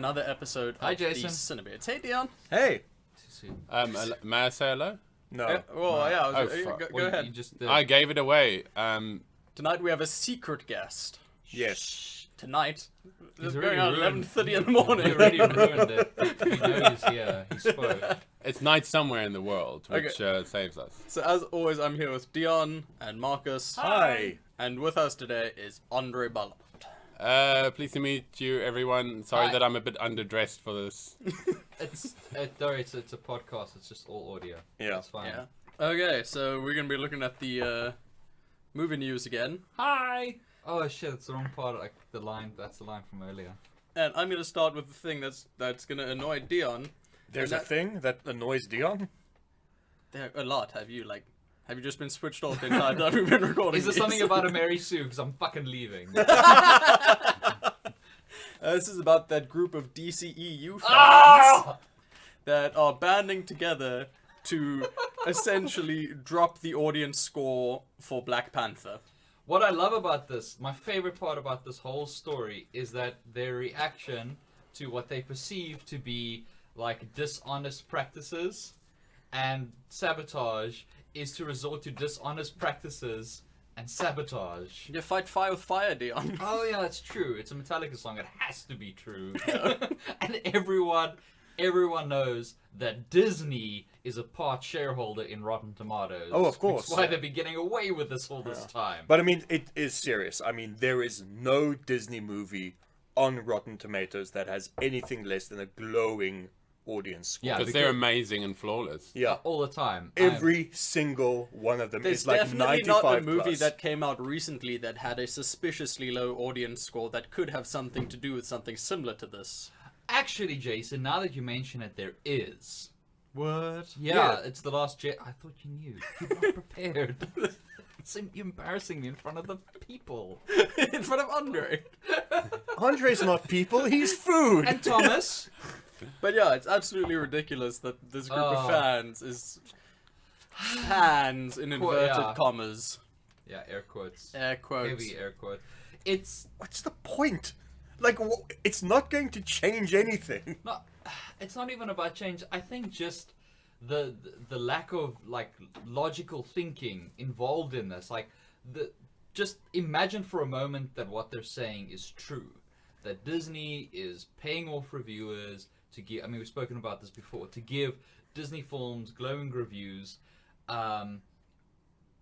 another episode Hi, of Jason. the CineBeards. Hey, Dion. Hey. May I say hello? No. Go ahead. You just, I gave it away. Tonight we have a secret guest. Yes. Tonight. He's It's already going on ruined. 11:30 in the He morning. already ruined it. We know he's here. He spoke. It's night somewhere in the world, which saves us. So as always, I'm here with Dion and Marcus. Hi. And with us today is Andre Ballard. Pleased to meet you, everyone. Sorry Hi. that I'm a bit underdressed for this. It's a podcast. It's just all audio. Yeah. It's fine. Yeah. Okay, so we're gonna be looking at the movie news again, Hi. Oh shit! It's the wrong part. Like the line. That's the line from earlier. and I'm gonna start with the thing that's gonna annoy Dion. There's And a thing that annoys Dion? There a lot. Have you just been switched off the entire time we've been recording? Is there these? something about a Mary Sue? Because I'm fucking leaving. This is about that group of DCEU fans Ah! that are banding together to essentially drop the audience score for Black Panther. What I love about this, my favorite part about this whole story, is that their reaction to what they perceive to be like dishonest practices and sabotage is to resort to dishonest practices and sabotage. You fight fire with fire, Dion. Oh yeah, that's true. It's a Metallica song. It has to be true. And everyone knows that Disney is a part shareholder in Rotten Tomatoes. Oh, of course. That's why they've been getting away with this all this time. But I mean, it is serious. I mean, there is no Disney movie on Rotten Tomatoes that has anything less than a glowing audience score. Yeah, Because they're amazing and flawless. Yeah. all the time. Every single one of them There's is like definitely 95 not a movie plus. that came out recently that had a suspiciously low audience score that could have something to do with something similar to this. Actually, Jason, now that you mention it, there is. What? Yeah, it's The Last Jet. I thought you knew. You're not prepared. It's embarrassing me in front of the people. In front of Andre. Andre's not people, he's food. And Thomas. But yeah, it's absolutely ridiculous that this group of Oh. fans is fans in inverted yeah. commas. Yeah, air quotes. Air quotes. Heavy air quotes. It's What's the point? Like, it's not going to change anything. not. It's not even about change. I think just the lack of like logical thinking involved in this. Like just imagine for a moment that what they're saying is true. That Disney is paying off reviewers to give. I mean, we've spoken about this before. To give Disney films glowing reviews.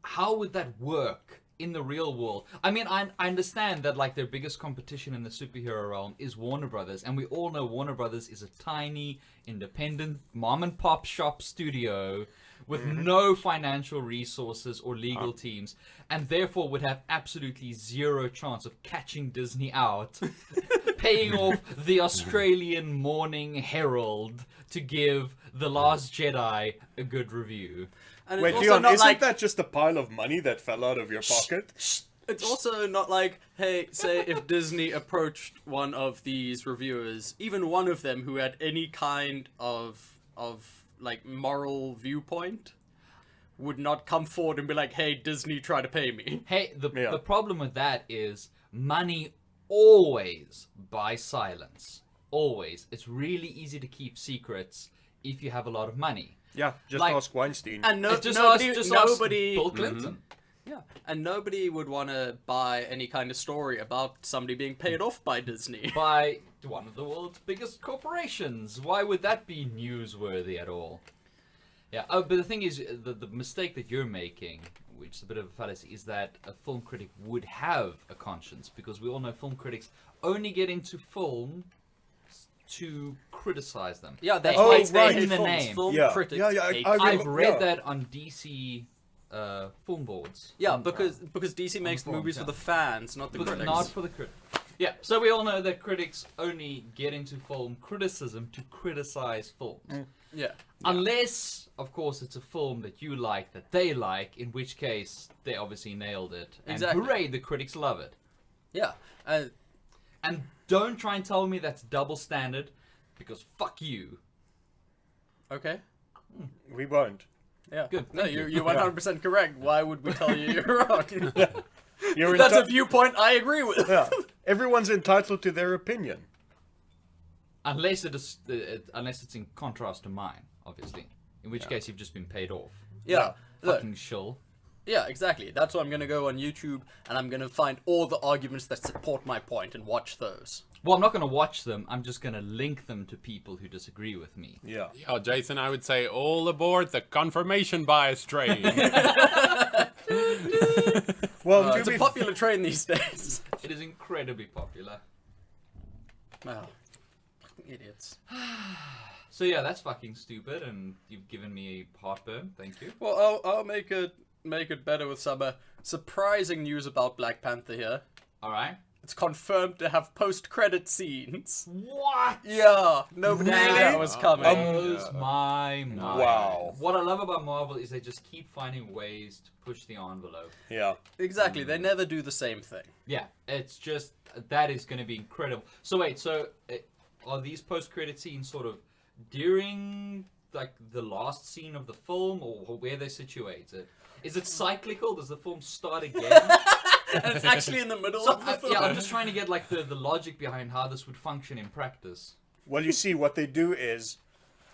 How would that work in the real world? I mean, I understand that like their biggest competition in the superhero realm is Warner Brothers, and we all know Warner Brothers is a tiny, independent, mom and pop shop studio with no financial resources or legal teams, and therefore would have absolutely zero chance of catching Disney out, paying off the Australian Morning Herald to give The Last Jedi a good review. And Wait, it's also Leon, not isn't like that just a pile of money that fell out of your pocket? it's also not like, hey, say if Disney approached one of these reviewers, even one of them who had any kind of like moral viewpoint, would not come forward and be like, hey, Disney, try to pay me. Hey, the Yeah. problem with that is money always buys silence. Always. It's really easy to keep secrets if you have a lot of money. Yeah, just Like- ask Weinstein. And Just nobody, ask nobody, Bill Clinton. yeah, and nobody would want to buy any kind of story about somebody being paid off by Disney. By one of the world's biggest corporations. Why would that be newsworthy at all? Yeah, but the thing is, the mistake that you're making, which is a bit of a fallacy, is that a film critic would have a conscience, because we all know film critics only get into film to criticize them. Yeah, that's Oh, why right. they hate in the films. name. Film Yeah. critics Yeah, yeah, hate I films. I've read yeah. that on DC film boards. Yeah, because DC makes forums, movies yeah. for the fans, not the But critics. not for the critics. Yeah, so we all know that critics only get into film criticism to criticize films. Yeah. Unless, of course, it's a film that you like, that they like, in which case they obviously nailed it. And Exactly. hooray, the critics love it. Yeah. And don't try and tell me that's double standard, because fuck you. Okay. We won't. Yeah. Good, No, thank you. you're 100% correct. Why would we tell you you're wrong? You're That's a viewpoint I agree with. Yeah. Everyone's entitled to their opinion. Unless it's in contrast to mine, obviously. In which case you've just been paid off. Yeah. Look, Fucking shill. yeah, exactly. That's why I'm gonna go on YouTube and I'm gonna find all the arguments that support my point and watch those. Well, I'm not going to watch them. I'm just going to link them to people who disagree with me. Yeah. Yeah, Jason, I would say all aboard the confirmation bias train. Well, to It's a be popular train these days. It is incredibly popular. Wow. Fucking idiots. So yeah, that's fucking stupid, and you've given me heartburn. Thank you. Well, I'll make it better with some surprising news about Black Panther here. All right. It's confirmed to have post-credit scenes. What? Yeah, nobody knew that was coming. Blows my mind. Wow. What I love about Marvel is they just keep finding ways to push the envelope. Yeah. Exactly, they never do the same thing. Yeah, it's just that is going to be incredible. So wait, are these post-credit scenes sort of during like the last scene of the film, or where they're situated? Is it cyclical? Does the film start again? And it's actually in the middle So, of the film. yeah, I'm just trying to get like the logic behind how this would function in practice. Well, you see, what they do is,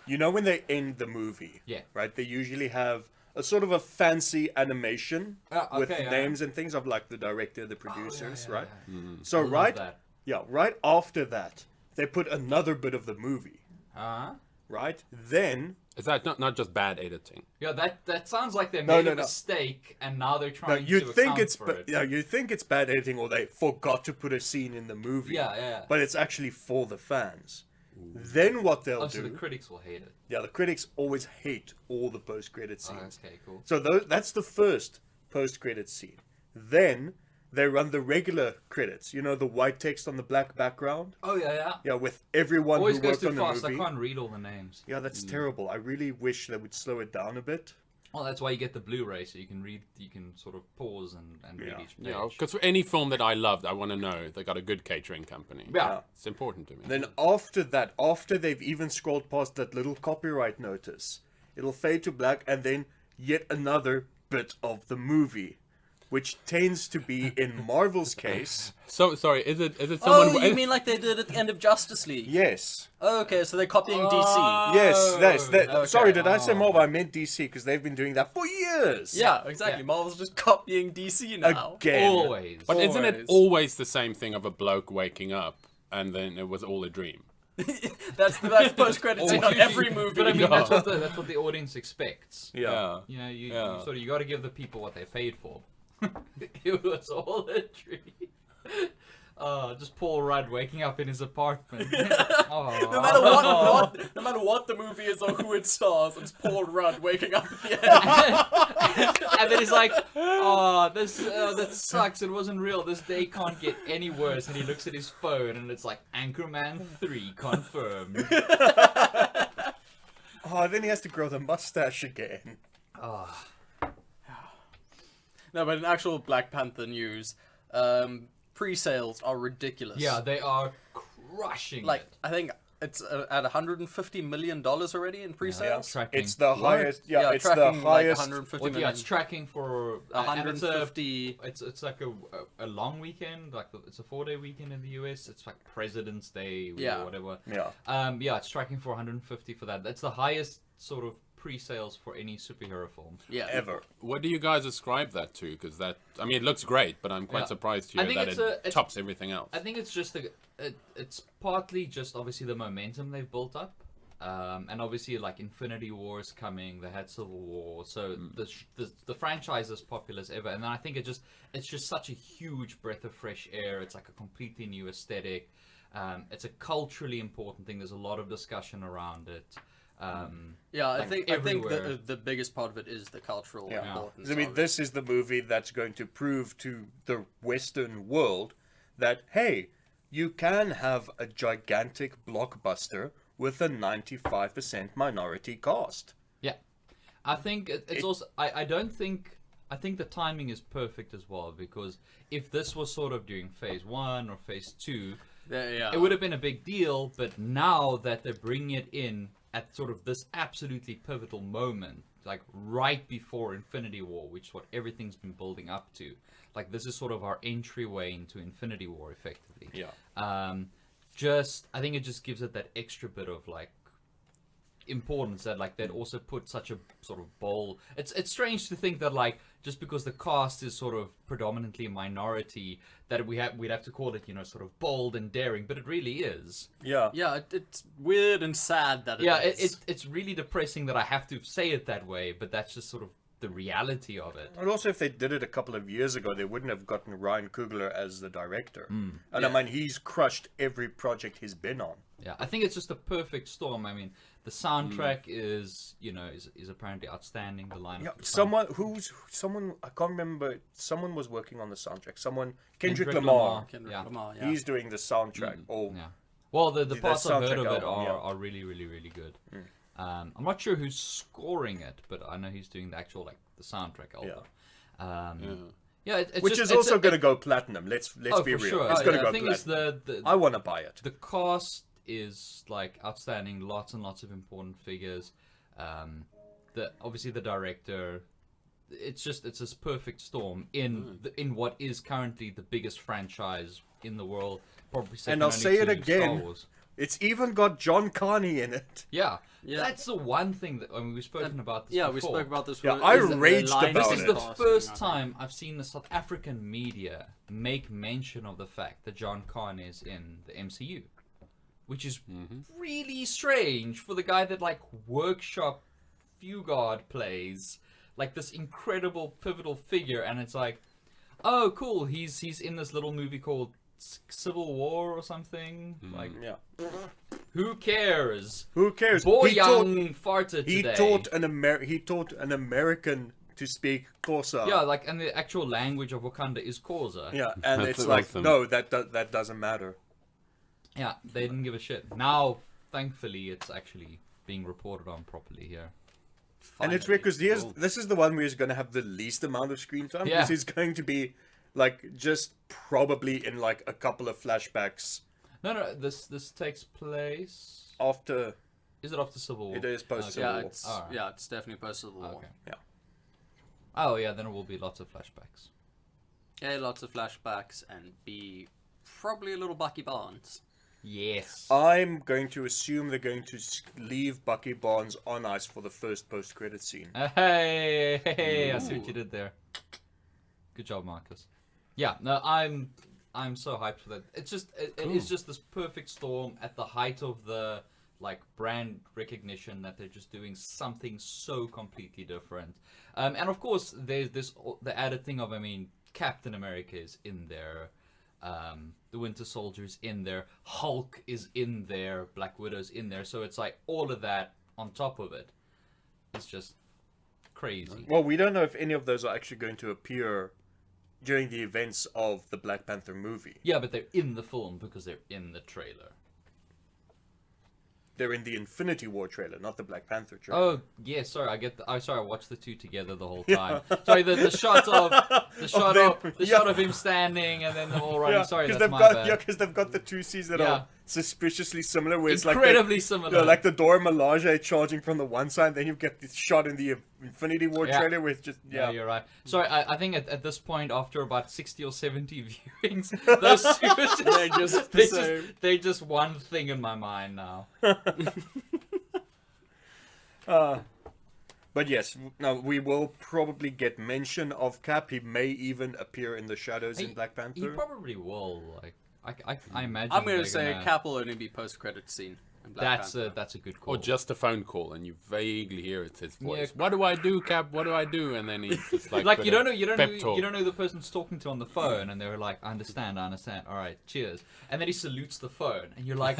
you know, when they end the movie, Yeah. right? They usually have a sort of a fancy animation with okay, names and things of like the director, the producers, right? Yeah. So I love right, that. right after that, they put another bit of the movie, Huh? right? Then Is that not just bad editing? Yeah, that sounds like they No, made no, a no. mistake and now they're no, trying you to think account it's for it. you think it's bad editing, or they forgot to put a scene in the movie. Yeah. But it's actually for the fans. Then what they'll Oh, so do? the critics will hate it. Yeah, the critics always hate all the post-credit Oh, scenes. okay, cool. So that's the first post-credit scene. Then they run the regular credits. You know, the white text on the black background. Oh yeah. Yeah, with everyone Always who goes worked too on the fast. movie. I can't read all the names. Yeah, that's terrible. I really wish they would slow it down a bit. Well, that's why you get the Blu-ray, so you can sort of pause and read Yeah. each page. Yeah, because for any film that I loved, I want to know they got a good catering company. Yeah. It's important to me. Then after that, after they've even scrolled past that little copyright notice, it'll fade to black, and then yet another bit of the movie, which tends to be, in Marvel's case, So sorry, is it someone? Oh, you mean like they did at the end of Justice League? yes. Oh, okay, so they're copying DC. Yes, that. okay. Sorry, did I say Marvel? I meant DC, because they've been doing that for years. Yeah, exactly. Yeah. Marvel's just copying DC now. Again. Always. But isn't it Always. always the same thing of a bloke waking up and then it was all a dream? That's post-credit scene on every movie. But I mean, Yeah. that's what the audience expects. Yeah. You know, you Yeah. sort of you got to give the people what they paid for. It was all a dream. Just Paul Rudd waking up in his apartment. No matter what the movie is or who it stars, it's Paul Rudd waking up at the end. And then he's like, "Oh, that sucks. It wasn't real. This day can't get any worse." And he looks at his phone, and it's like Anchorman 3 confirmed. Oh, then he has to grow the mustache again. No, but in actual Black Panther news, pre-sales are ridiculous. Yeah, they are crushing Like, it. I think it's at $150 million already in pre-sales. Tracking. It's the highest. Yeah, it's the tracking highest. like 150 Well, million. yeah, it's tracking for and it's 150. It's like a long weekend, like it's a 4-day weekend in the US. It's like President's Day Yeah. or whatever. Yeah. Yeah, it's tracking for 150 for that. That's the highest sort of pre-sales for any superhero film. Yeah. Ever. What do you guys ascribe that to? Because I mean, it looks great, but I'm quite Yeah. surprised to I hear think that it it's tops everything else. I think it's just it's partly just obviously the momentum they've built up, and obviously like Infinity War is coming. They had Civil War, so the franchise is popular as ever. And then I think it's just such a huge breath of fresh air. It's like a completely new aesthetic. It's a culturally important thing. There's a lot of discussion around it. Yeah, I like think everywhere. the biggest part of it is the cultural importance. I mean, of it. this is the movie that's going to prove to the Western world that, hey, you can have a gigantic blockbuster with a 95% minority cast. Yeah, I think it's also. I think the timing is perfect as well, because if this was sort of during phase 1 or phase 2, Yeah. it would have been a big deal. But now that they're bringing it in at sort of this absolutely pivotal moment, like right before Infinity War, which is what everything's been building up to, like this is sort of our entryway into Infinity War, effectively. Yeah. I think it just gives it that extra bit of like importance that like they'd also put such a sort of bold. It's strange to think that like just because the cast is sort of predominantly minority that we'd have to call it, you know, sort of bold and daring, but it really is. Yeah. Yeah, it's weird and sad that Yeah, it is. it's really depressing that I have to say it that way, but that's just sort of the reality of it. And also, if they did it a couple of years ago, they wouldn't have gotten Ryan Coogler as the director. And I mean, he's crushed every project he's been on. Yeah, I think it's just a perfect storm. I mean, the soundtrack is, you know, is apparently outstanding. The line. Yeah, someone I can't remember. Someone was working on the soundtrack. Kendrick Lamar. Kendrick Yeah. Lamar, yeah. He's doing the soundtrack. Oh, Yeah. Well, the parts I've heard of soundtrack it album, are really, really, really good. I'm not sure who's scoring it, but I know he's doing the actual like the soundtrack album. which is also going to go platinum. Let's be for real. sure. It's going to The go thing platinum. is I want to buy it. the cast is like outstanding. Lots and lots of important figures. Obviously the director. It's this perfect storm in what is currently the biggest franchise in the world. Probably second And I'll only say it to again. Star Wars. It's even got John Carney in it. Yeah. Yeah. That's the one thing that we've spoken about this Yeah, before. we spoke about this. Yeah, with- I is the raged line about This is it. the casting, first I think. time I've seen the South African media make mention of the fact that John Carney is in the MCU, which is really strange for the guy that like workshop Fugard plays, like this incredible pivotal figure, and it's like, oh cool, he's in this little movie called Civil War or something. Like, Yeah. who cares? Who cares? Boy He taught- Young farted He today. taught an American to speak Xhosa. Yeah, like, and the actual language of Wakanda is Xhosa. Yeah, and That's it's like, awesome. no, that doesn't matter. Yeah, they didn't give a shit. Now, thankfully, it's actually being reported on properly here. And it's weird because Cool. this is the one where he's going to have the least amount of screen time. Yeah. Because he's going to be, like, just probably in, like, a couple of flashbacks No, this takes place. after. Is it after Civil War? It is post-Civil Yeah, War. it's Alright. yeah, it's definitely post Civil War. Okay. Yeah. Oh yeah, then it will be lots of flashbacks. A, lots of flashbacks, and B, probably a little Bucky Barnes. Yes. I'm going to assume they're going to leave Bucky Barnes on ice for the first post-credit scene. Hey, I see what you did there. Good job, Marcus. Yeah, no, I'm so hyped for that. It's just it is just this perfect storm at the height of the like brand recognition that they're just doing something so completely different. And of course, there's the added thing of, I mean, Captain America is in there. The Winter Soldier's in there, Hulk is in there, Black Widow's in there, so it's like all of that on top of it. It's just crazy. Well, we don't know if any of those are actually going to appear during the events of the Black Panther movie. Yeah, but they're in the film because they're in the trailer. They're in the Infinity War trailer, not the Black Panther trailer. Oh, yeah, sorry, I watched the two together the whole time. Sorry, the shot of him standing and then them all running. Sorry, that's my bad. Yeah, because they've got the two scenes that Yeah. are suspiciously similar. Where it's Incredibly like similar. like the Dora Milaje charging from the one side, then you get this shot in the Infinity War Yeah. trailer with just Yeah, yeah. you're right. Sorry, I think at this point, after about 60 or 70 viewings, those two are they're just one thing in my mind now. But yes, now we will probably get mention of Cap. He may even appear in the shadows in Black He Panther. probably will. Like, I imagine. I'm gonna they're say gonna- Cap will only be post-credit scene. In Black Panther. That's a good call. Or just a phone call, and you vaguely hear it's his voice. Yeah. What do I do, Cap? What do I do? And then he's just like, like with you a don't know pep you talk. don't know who the person's talking to on the phone, and they're like, I understand. All right, cheers. And then he salutes the phone, and you're like,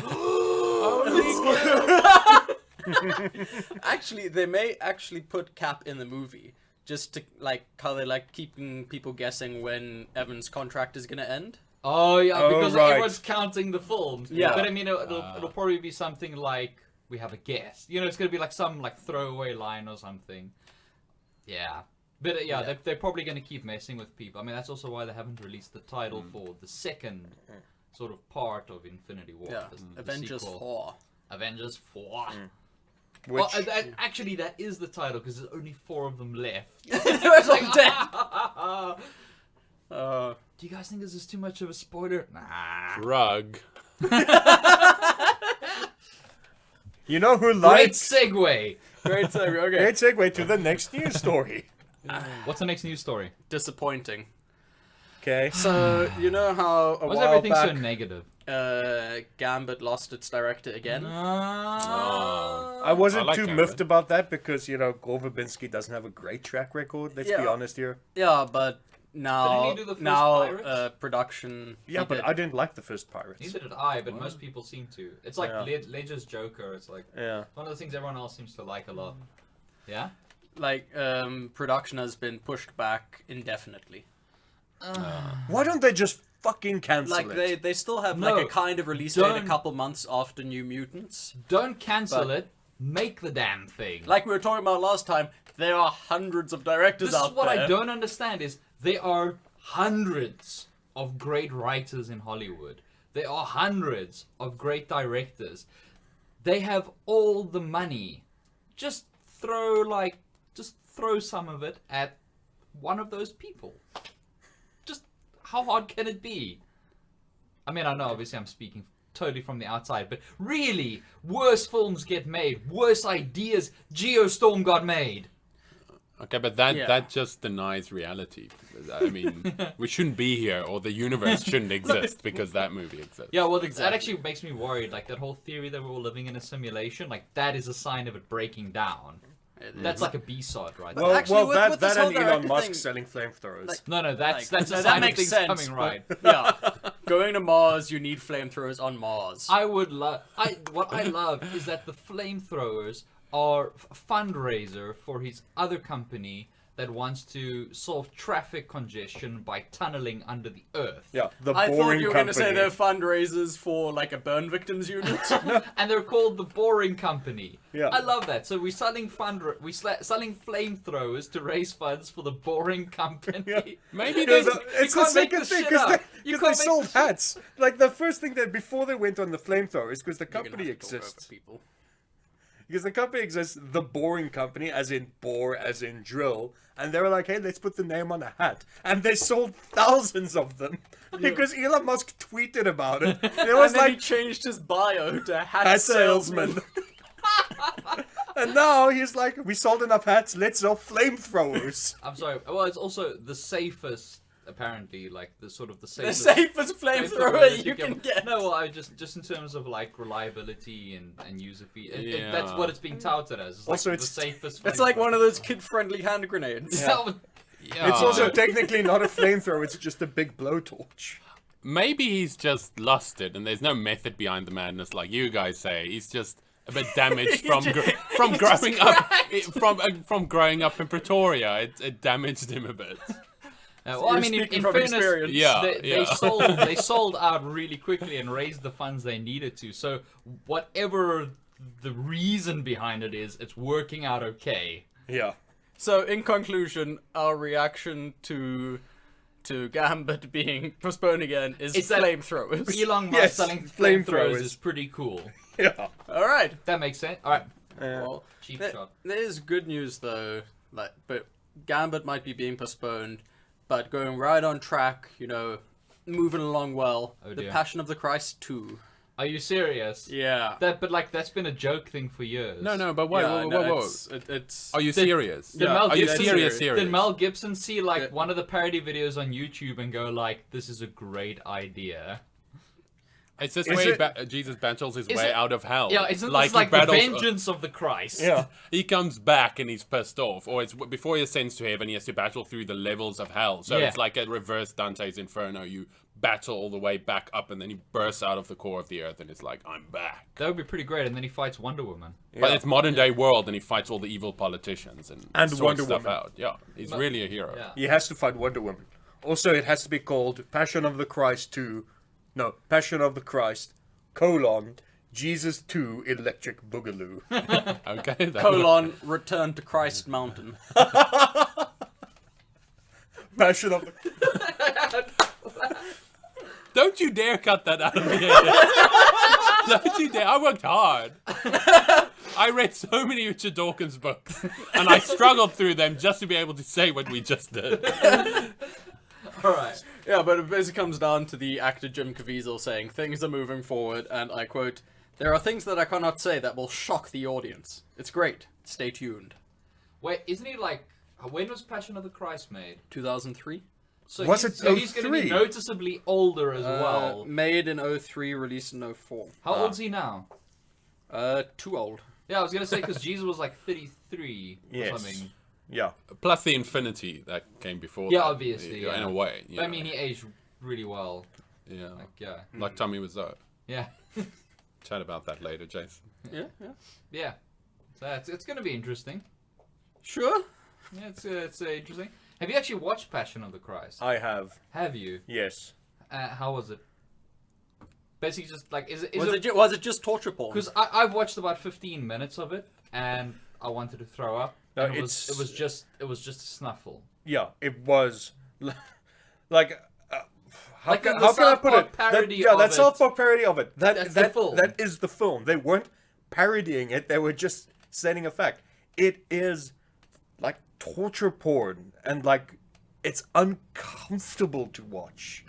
Actually, they may actually put Cap in the movie just to like how they like keeping people guessing when Evan's contract is gonna end. oh yeah, Oh, because right. everyone's counting the film. Yeah. But I mean, it'll probably be something like we have a guest. You know, it's gonna be like some like throwaway line or something. Yeah. But Yeah. they're probably going to keep messing with people. I mean, that's also why they haven't released the title for the second sort of part of Infinity War. Yeah, the Avengers sequel. 4. Avengers 4. Which Well, actually, that is the title because there's only 4 of them left. It's like dead. Do you guys think this is too much of a spoiler? Nah. Drug. You know who Great likes... segue. Great segue. Okay. Great segue to the next news story. What's the next news story? Disappointing. Okay. So you know how a Why is while everything back so negative? Gambit lost its director again. I wasn't like too Gambit. miffed about that because, you know, Gore Verbinski doesn't have a great track record, let's be Yeah. honest here. Yeah, but now Didn't he do the first Pirates? Production. Yeah, he but did. I didn't like the first Pirates. Neither did I, but most people seem to. It's like Yeah. Ledger's Joker. It's like Yeah. one of the things everyone else seems to like a lot. Yeah? Like production has been pushed back indefinitely. Why don't they just fucking cancel Like it? they still have No, like a kind of release date a don't- couple months after New Mutants. Don't cancel But- it. Make the damn thing. Like we were talking about last time, there are hundreds of directors This is out what there. I don't understand is there are hundreds of great writers in Hollywood. There are hundreds of great directors. They have all the money. Just throw some of it at one of those people. Just how hard can it be? I mean, I know obviously I'm speaking totally from the outside, but really, worse films get made, worse ideas. Geostorm got made. Okay, but that Yeah. that just denies reality. I mean, we shouldn't be here, or the universe shouldn't exist because that movie exists. Yeah, well, that Exactly. actually makes me worried. Like, that whole theory that we're all living in a simulation, like, that is a sign of it breaking down. That's like a B-sod, right? Well, Actually, well, with that this whole and Elon director Musk thing- selling flamethrowers. Like- no, that's Like, a no, sign that of makes things sense, coming but- right. Yeah, going to Mars, you need flamethrowers on Mars. I would love. What I love is that the flamethrowers are fundraiser for his other company that wants to solve traffic congestion by tunneling under the earth. yeah, the I thought boring you were going to company. say they're fundraisers for like a burn victims unit. And they're called the Boring Company. Yeah. I love that. So we're selling selling flamethrowers to raise funds for the Boring Company. Maybe Because, there's it's the can't make second this thing shit because up. they, You 'cause can't they make sold this shit- hats. Like the first thing that before they went on the flamethrowers, because the You're gonna company have to talk over exists. people. Because the company exists, the Boring Company, as in bore, as in drill, and they were like, "Hey, let's put the name on a hat," and they sold thousands of them because Elon Musk tweeted about it. It was And then he like changed his bio to hat hat salesman. salesman. And now he's like, "We sold enough hats. Let's sell flamethrowers." I'm sorry. Well, it's also the safest. Apparently, like the The safest. safest flamethrower that you can get. No, well, I just in terms of like reliability and user feed. That's Yeah. what it's being touted as. It's Also, like the it's- safest. It's like flamethrower. one of those kid-friendly hand grenades. Yeah. yeah. It's also technically not a flamethrower; it's just a big blowtorch. Maybe he's just lusted, and there's no method behind the madness, like you guys say. He's just a bit damaged from from growing up from growing up in Pretoria. It damaged him a bit. Well, I You're mean, speaking in from fairness, experience. Yeah, they sold out really quickly and raised the funds they needed to. So whatever the reason behind it is, it's working out okay. Yeah. So, in conclusion, our reaction to Gambit being postponed again is It's that- flamethrowers. Elon Musk Yes, selling flamethrowers. flamethrowers is pretty cool. Yeah. All right. That makes sense. All right, Well, cheap there, shot. there is good news though. Like, but Gambit might be being postponed, but going right on track. You know, moving along well. Oh, The dear. Passion of the Christ 2. Are you serious? Yeah. But that's been a joke thing for years. No, but wait, Yeah, whoa, no, whoa, whoa. it's Are you serious? Did Yeah. Mel Are you Gibson, serious? Did Mel Gibson see like Yeah. one of the parody videos on YouTube and go like, "This is a great idea"? It's this Is way it- Jesus battles his Is way it- out of hell. Yeah, isn't like this like he battles, the vengeance of the Christ? Yeah. He comes back and he's pissed off, or it's before he ascends to heaven, he has to battle through the levels of hell. So Yeah. it's like a reverse Dante's Inferno. You battle all the way back up, and then he bursts out of the core of the earth, and it's like, I'm back. That would be pretty great. And then he fights Wonder Woman. But Yeah. it's modern day world, and he fights all the evil politicians and sorts Wonder stuff Woman. out. Yeah, he's But- really a hero. Yeah. He has to fight Wonder Woman. Also, it has to be called Passion of the Christ 2. No, Passion of the Christ, Jesus 2 Electric Boogaloo. Okay. : Return to Christ Mountain. Passion of the... Don't you dare cut that out of the edit. Don't you dare. I worked hard. I read so many Richard Dawkins books, and I struggled through them just to be able to say what we just did. All right. Yeah, but it basically comes down to the actor Jim Caviezel saying things are moving forward, and I quote, "There are things that I cannot say that will shock the audience. It's great. Stay tuned." Wait, isn't he like? When was Passion of the Christ made? 2003. So Was he's, it so he's going to be 03? noticeably older as well. Made in 03, released in 04. How old's he now? Too old. Yeah, I was going to say because Jesus was like 33 or Yes. something. Yeah. Plus the Infinity that came before. Yeah, that, obviously, yeah. In a way. But I mean, he aged really well. yeah. Like, yeah. Like Tommy Wiseau. Yeah. Chat about that later, Jason. Yeah. Yeah. So it's going to be interesting. Sure. Yeah, it's interesting. Have you actually watched Passion of the Christ? I have. Have you? Yes. How was it? Basically, just like Was it just torture porn? Because I've watched about 15 minutes of it, and I wanted to throw up. No, And it was just a snuffle. Yeah, it was like how Like can the I South put Park it? parody That of it. South Park parody of it. That's the film. That is the film. They weren't parodying it. They were just stating a fact. It is like torture porn, and like it's uncomfortable to watch.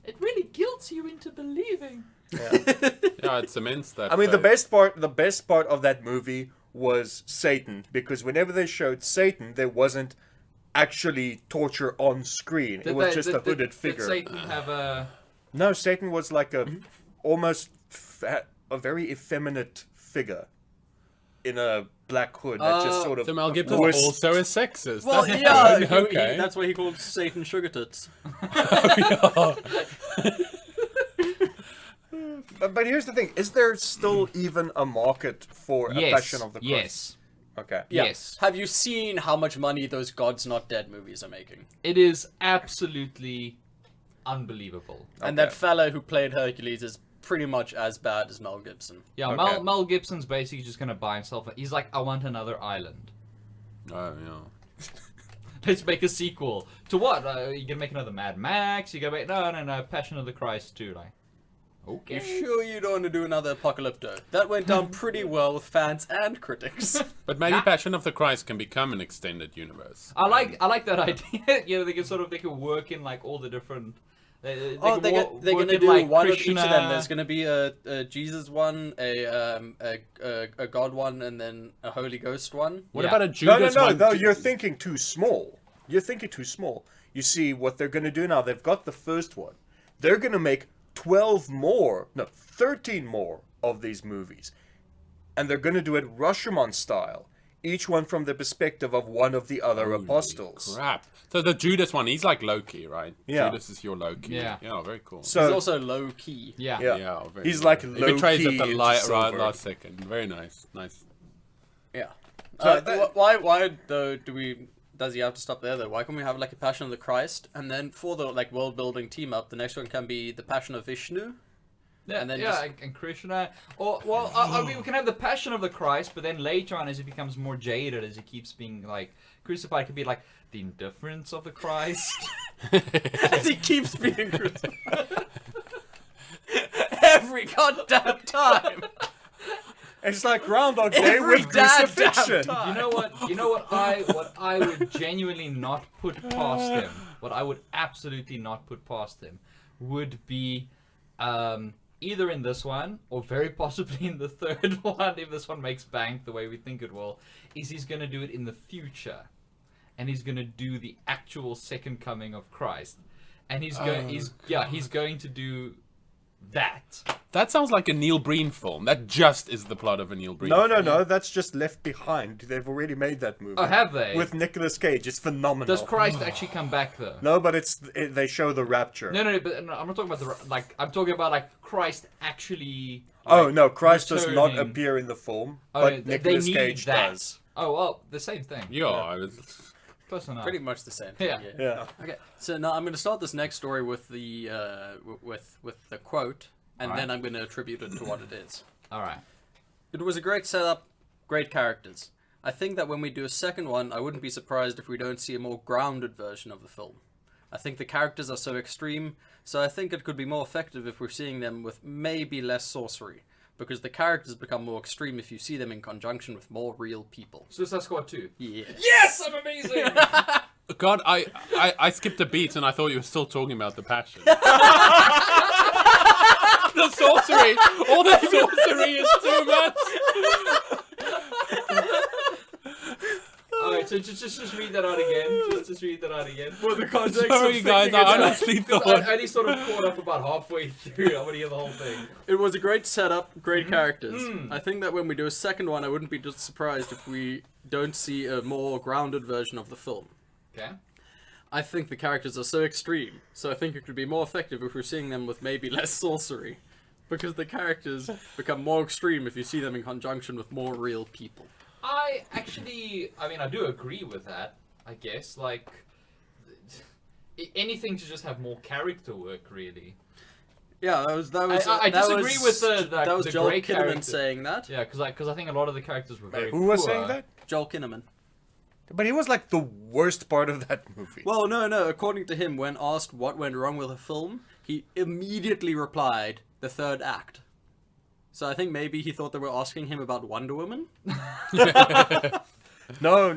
It really guilts you into believing. Yeah, it cements that. I mean, the faith. best part of that movie was Satan, because whenever they showed Satan, there wasn't actually torture on screen. It was just a hooded figure. Did Satan have a... No, Satan was like a almost a very effeminate figure in a black hood that just sort of. So Mel Gibson was- also is sexist. Well, That's yeah, good. Okay. that's why he called Satan sugar tits. But here's the thing: is there still even a market for a Passion of the Christ? Yes. Okay. Yeah. Yes. Have you seen how much money those God's Not Dead movies are making? It is absolutely unbelievable. And that fella who played Hercules is pretty much as bad as Mel Gibson. Yeah, Okay. Mel Gibson's basically just gonna buy himself. He's like, I want another island. Oh yeah. Let's make a sequel to what? You gonna make another Mad Max? You gonna make no Passion of the Christ too? Like, okay. You sure you don't want to do another Apocalypto? That went down pretty well with fans and critics. But maybe Passion of the Christ can become an extended universe. I like that idea. You know, they can work in like all the different. They're They're gonna do one of each of them. There's gonna be a Jesus one, a God one, and then a Holy Ghost one. What Yeah. about a No, Judas no, one? no. You're thinking too small. You're thinking too small. You see, what they're going to do now, they've got the first one. They're going to make 13 more of these movies. And they're going to do it Rashomon style. Each one from the perspective of one of the other apostles. Crap. So the Judas one, he's like Loki, right? Yeah. Judas is your Loki. Yeah. Yeah, very cool. So, He's also low key. Yeah. yeah. Yeah, very He's cool. like He betrays low-key at the into right silver. last second. Very nice. Nice. Yeah. So Why though does he have to stop there though? Why can't we have like a Passion of the Christ, and then for the like world building team up, the next one can be the Passion of Vishnu? Yeah, And then and Krishna. Or well, I mean, we can have the Passion of the Christ, but then later on, as he becomes more jaded, as he keeps being like crucified, it could be like the indifference of the Christ. As he keeps being crucified. Every goddamn time. It's like Groundhog Day Every with goddamn crucifixion. time. You know what I would genuinely not put past him. What I would absolutely not put past him would be either in this one or very possibly in the third one, if this one makes bank the way we think it will, is he's going to do it in the future, and he's going to do the actual second coming of Christ, and he's going to do that. That sounds like a Neil Breen film. That just is the plot of a Neil Breen film. No, that's just Left Behind. They've already made that movie. Oh, have they? With Nicolas Cage. It's phenomenal. Does Christ actually come back though? No, but they show the rapture. No, but no, I'm not talking about I'm talking about like Christ actually. Oh, like, no, Christ does not returning. appear in the film, Oh, but they Nicolas need Cage that. does. Oh well, the same thing. Yeah, I was... Close enough. Pretty much the same. Yeah. Yeah. Okay, so now I'm going to start this next story with the with the quote, and Alright. then I'm going to attribute it to what it is. All right. It was a great setup, great characters. I think that when we do a second one, I wouldn't be surprised if we don't see a more grounded version of the film. I think the characters are so extreme, so I think it could be more effective if we're seeing them with maybe less sorcery, because the characters become more extreme if you see them in conjunction with more real people. Suicide Squad 2. Yeah. Yes, I'm amazing. God, I skipped a beat and I thought you were still talking about the passion. The sorcery! All the sorcery is too much! Alright, so just read that out again. Just read that out again. For the context Sorry of guys, thinking I it out. honestly I thought... only sort of caught up about halfway through. I want to hear the whole thing. It was a great setup, great characters. I think that when we do a second one, I wouldn't be just surprised if we don't see a more grounded version of the film. Okay. I think the characters are so extreme, so I think it could be more effective if we're seeing them with maybe less sorcery. Because the characters become more extreme if you see them in conjunction with more real people. I do agree with that, I guess. Like, anything to just have more character work, really. Yeah, that was. I disagree with that was the Joel great Kinnaman character. saying that. Yeah, because I think a lot of the characters were very Who was poor. saying that? Joel Kinnaman. But he was like the worst part of that movie. Well, no. According to him, when asked what went wrong with the film, he immediately replied, "The third act." So I think maybe he thought they were asking him about Wonder Woman. No.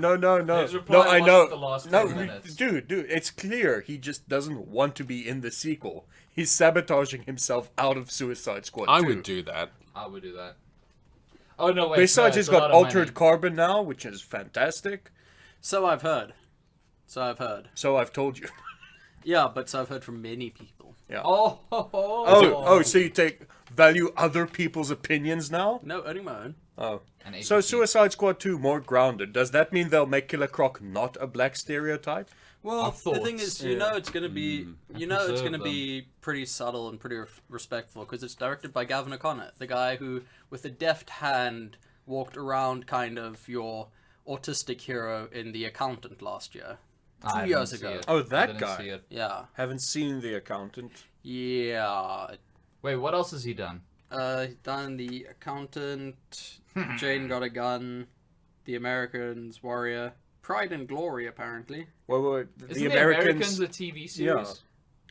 His reply No, I wasn't know. the last No, 10 minutes. dude, it's clear he just doesn't want to be in the sequel. He's sabotaging himself out of Suicide Squad 2. I would do that. I would do that. Oh no, wait. Besides, no, he's it's a lot got of altered money. carbon now, which is fantastic. So I've heard. So I've told you. Yeah, but so I've heard from many people. Yeah. Oh, So you value other people's opinions now? No, only my own. Oh. An So APC. Suicide Squad 2 more grounded. Does that mean they'll make Killer Croc not a black stereotype? Well, the thing thoughts. is, you know, it's gonna be, it's preserve gonna them. be pretty subtle and pretty respectful because it's directed by Gavin O'Connor, the guy who, with a deft hand, walked around kind of your autistic hero in The Accountant last year, I 2 didn't years see ago. it. Oh, I that didn't guy. see it. Yeah, Haven't seen The Accountant. yeah. Wait, what else has he done? He's done The Accountant, Jane Got a Gun, The Americans, Warrior, Pride and Glory, apparently. Well, Isn't the Americans. a TV series?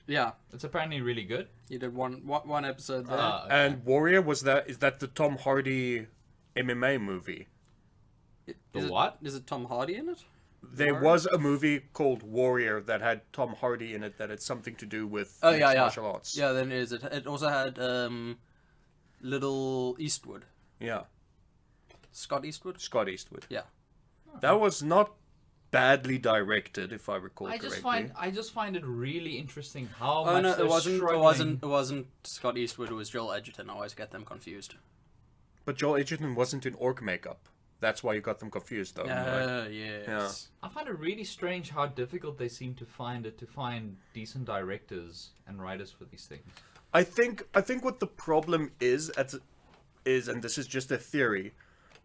Yeah, It's apparently really good. he did one episode there. Okay. And Warrior, is that the Tom Hardy MMA movie? What? Is it Tom Hardy in it? There Warrior? was a movie called Warrior that had Tom Hardy in it that had something to do with Oh, mixed yeah. martial arts. Yeah, then is it? It also had Little Eastwood, Yeah, Scott Eastwood. Scott Eastwood. Yeah. That was not badly directed, if I recall I correctly. just find it really interesting how Oh much no, they're struggling. it wasn't Scott Eastwood. It was Joel Edgerton. I always get them confused. But Joel Edgerton wasn't in orc makeup. That's why you got them confused, though. right? Yes. I find it really strange how difficult they seem to find decent directors and writers for these things. I think what the problem is, and this is just a theory,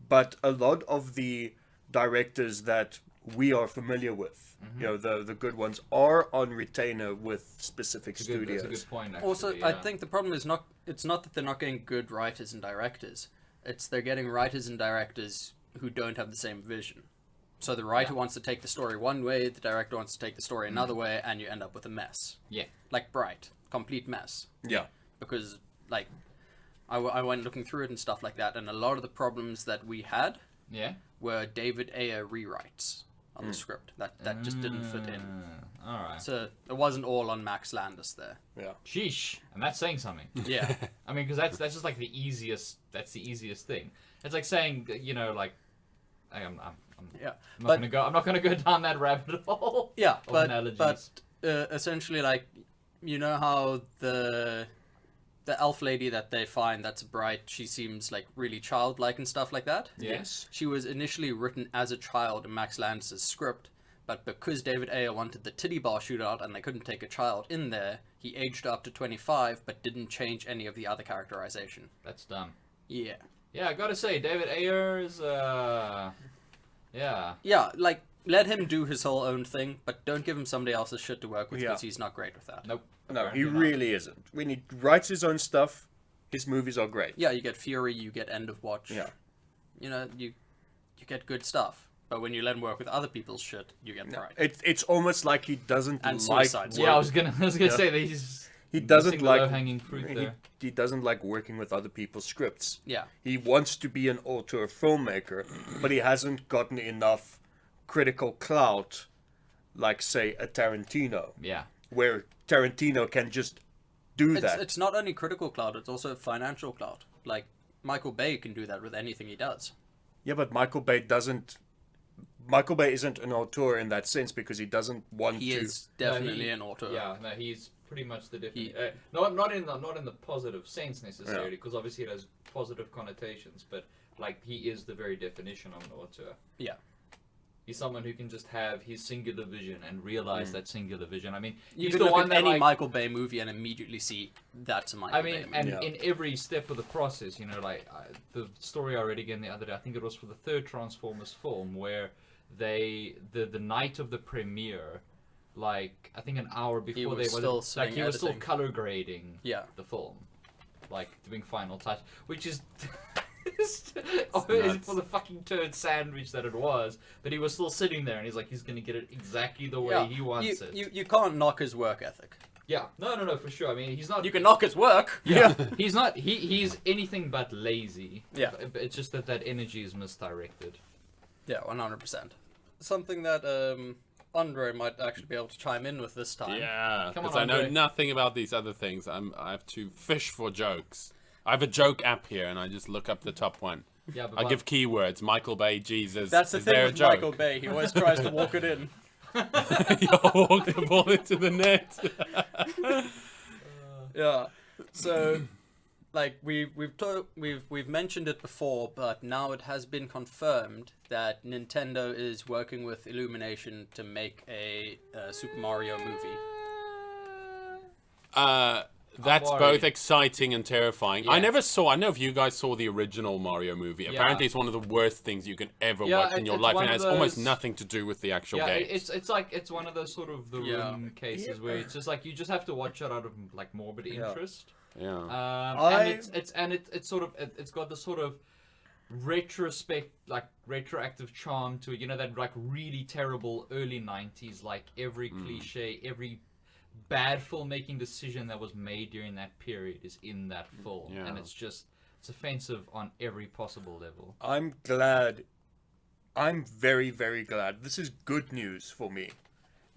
but a lot of the directors that we are familiar with, you know, the good ones, are on retainer with specific studios. That's a good point. Actually, Also, yeah. I think the problem is it's not that they're not getting good writers and directors. It's they're getting writers and directors who don't have the same vision. So the writer wants to take the story one way, the director wants to take the story another way, and you end up with a mess. Yeah. Like Bright, complete mess. Yeah. Because, like, I went looking through it and stuff like that, and a lot of the problems that we had Yeah. were David Ayer rewrites on the script. That just didn't fit in. All right. So it wasn't all on Max Landis there. Yeah. Sheesh, and that's saying something. Yeah. I mean, because that's just like the easiest. That's the easiest thing. It's like saying, you know, like, I'm Yeah. I'm not gonna go down that rabbit hole. Yeah, of but analogies. essentially, like, you know how the elf lady that they find that's bright, she seems like really childlike and stuff like that. Yes. She was initially written as a child in Max Landis' script, but because David Ayer wanted the titty bar shootout and they couldn't take a child in there, he aged her up to 25, but didn't change any of the other characterization. That's dumb. Yeah. Yeah, I gotta say, David Ayer is yeah. Yeah, like, let him do his whole own thing, but don't give him somebody else's shit to work with Yeah. because he's not great with that. Nope. No, he Apparently not. really isn't. When he writes his own stuff, his movies are great. Yeah, you get Fury, you get End of Watch. Yeah. You know, you get good stuff. But when you let him work with other people's shit, you get No, pride. it's almost like he doesn't And like Suicide Squad. Yeah, I was gonna Yeah. say that he's he doesn't missing the like low-hanging fruit there. he doesn't like working with other people's scripts. Yeah. He wants to be an auteur filmmaker, but he hasn't gotten enough critical clout like say a Tarantino, Yeah. where Tarantino can just do that. It's not only critical clout, it's also financial clout. Like, Michael Bay can do that with anything he does. Yeah, but Michael Bay doesn't. Michael Bay isn't an auteur in that sense because he doesn't want He to. is definitely an auteur. Yeah, no, he's pretty much the definition. Not in the positive sense necessarily, because obviously it has positive connotations. But like, he is the very definition of an auteur. Yeah. He's someone who can just have his singular vision and realize that singular vision. I mean, You he's can the look one at that any Michael Bay movie and immediately see that's a Michael I Bay mean, movie. and Yeah. in every step of the process, you know, like the story I read again the other day, I think it was for the third Transformers film, where the night of the premiere, like I think an hour before was still sitting he was still editing. color grading Yeah. the film, like doing final touch, which is. nuts. For the fucking turd sandwich that it was, but he was still sitting there and he's like, he's gonna get it exactly the way he wants it. You can't knock his work ethic. Yeah, no, for sure. I mean, he's not. You can knock his work. Yeah. He's not. He's anything but lazy. Yeah. It's just that energy is misdirected. Yeah, 100%. Something that Andre might actually be able to chime in with this time. Yeah, Come on, because I know Andre. nothing about these other things. I have to fish for jokes. I have a joke app here, and I just look up the top one. Yeah, but I give keywords: Michael Bay, Jesus. That's the Is thing there a with joke? Michael Bay. He always tries to walk it in. You'll walk the ball into the net. Yeah. So, like we've mentioned it before, but now it has been confirmed that Nintendo is working with Illumination to make a Super Mario movie. That's worried. both exciting and terrifying. I Yeah. never saw. I know if you guys saw the original Mario movie. Yeah. Apparently, it's one of the worst things you can ever Yeah, watch in your it's life, one and it of has almost those- nothing to do with the actual Yeah, game. it's like it's one of those sort of the Yeah. room cases where it's just like you just have to watch it out of like morbid interest. Yeah. And it's sort of it's got the sort of retroactive charm to it. You know, that like really terrible early 90s, like every cliche, every bad filmmaking decision that was made during that period is in that film. Yeah. And it's offensive on every possible level. I'm glad. I'm very, very glad. This is good news for me.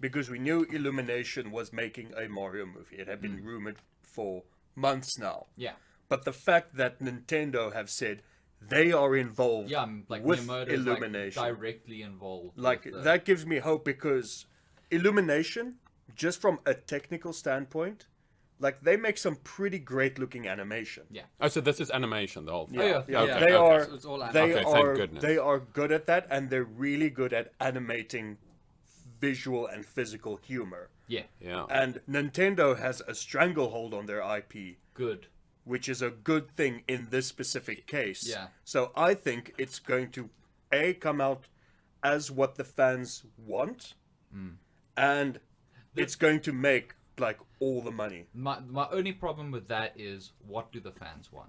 Because we knew Illumination was making a Mario movie. It had been rumored for months now. Yeah. But the fact that Nintendo have said they are involved Yeah, like with Miyamoto is like Illumination, directly involved. like with the- that gives me hope because Illumination, just from a technical standpoint, like they make some pretty great looking animation. Yeah. Oh, so this is animation, the whole thing. yeah. Yeah, Okay, they okay. are. So it's all They Okay, thank are. goodness. They are good at that, and they're really good at animating visual and physical humor. Yeah. Yeah. And Nintendo has a stranglehold on their IP, Good. which is a good thing in this specific case. Yeah. So I think it's going to come out as what the fans want, and it's going to make like all the money. My only problem with that is, what do the fans want?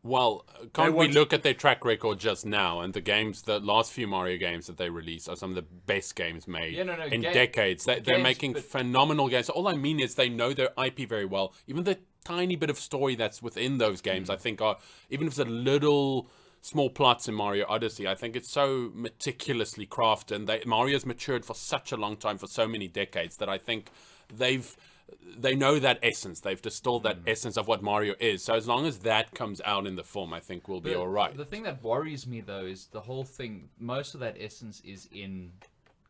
Well, can't we want- look at their track record just now? And the last few Mario games that they released are some of the best games made Yeah, no, in ga- decades. They're games, making but- phenomenal games. So all I mean is they know their IP very well. Even the tiny bit of story that's within those games, I think, are even if it's a little small plots in Mario Odyssey, I think it's so meticulously crafted. And Mario's matured for such a long time, for so many decades, that I think they know that essence. They've distilled that essence of what Mario is. So as long as that comes out in the film, I think we'll be all right. The thing that worries me, though, is the whole thing. Most of that essence is in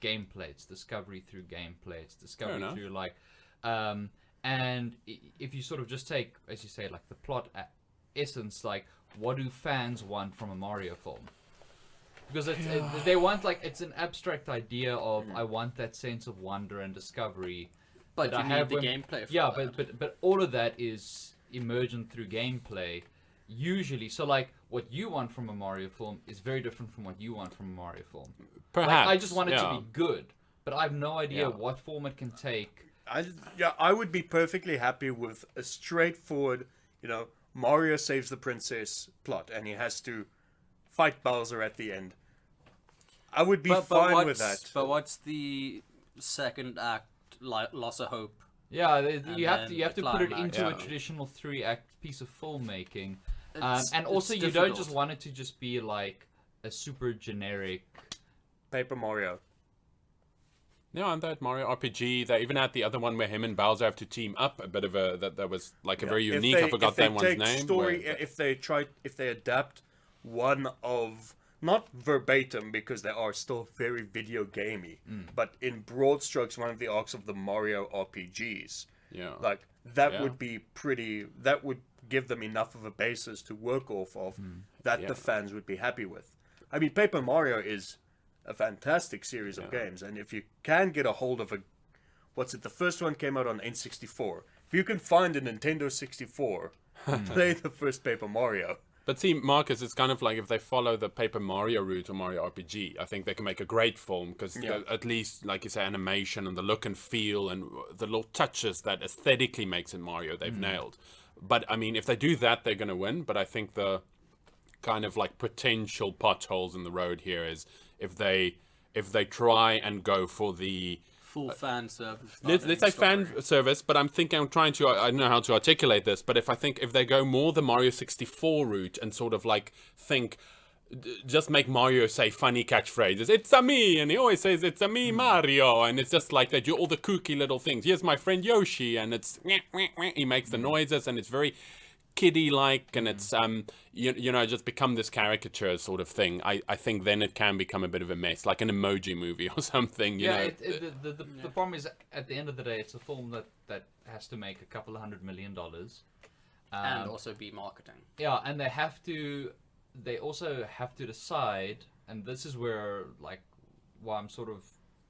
gameplay. It's discovery through gameplay. It's discovery enough. through like, and if you sort of just take, as you say, like the plot essence, like what do fans want from a Mario film? Because they want like it's an abstract idea of I want that sense of wonder and discovery. But that you I need have the when- gameplay for Yeah, that. but all of that is emergent through gameplay, usually. So like, what you want from a Mario film is very different from what you want from a Mario film. Perhaps. Like, I just want it yeah. to be good, but I have no idea Yeah. what form it can take. I would be perfectly happy with a straightforward, Mario saves the princess plot, and he has to fight Bowser at the end. I would be fine with that. But what's the second act loss of hope? Yeah, And you have then to the put it climax. into a Yeah. traditional 3-act piece of filmmaking, It's- and also it's you don't difficult. just want it to just be like a super generic. Paper Mario. Yeah, and that Mario RPG, they even had the other one where him and Bowser have to team up. A bit of a that was like a very If unique. they- I forgot if they that one's take name. Story, where- if they adapt one of, not verbatim because they are still very video gamey, but in broad strokes, one of the arcs of the Mario RPGs, yeah, like that Yeah. would be pretty. That would give them enough of a basis to work off of that Yeah. the fans would be happy with. I mean, Paper Mario is a fantastic series of games, and if you can get a hold of what's it? The first one came out on N64. If you can find a Nintendo 64, play the first Paper Mario. But see, Marcus, it's kind of like if they follow the Paper Mario route or Mario RPG, I think they can make a great film because Yeah. at least, like you say, animation and the look and feel and the little touches that aesthetically makes it Mario, they've nailed. But I mean, if they do that, they're going to win. But I think the kind of like potential potholes in the road here is if they try and go for the Full fan service. let's say fan service, but I'm trying to, I don't know how to articulate this, but if they go more the Mario 64 route and sort of like just make Mario say funny catchphrases, it's a me, and he always says it's a me Mario, and it's just like they do all the kooky little things. Here's my friend Yoshi, and it's he makes the noises, and it's very kiddie like, and it's you know, just become this caricature sort of thing. I think then it can become a bit of a mess, like an emoji movie or something, you know. The problem is, at the end of the day, it's a film that has to make $200 million. And also be marketing. Yeah, and they also have to decide, and this is where, like, why I'm sort of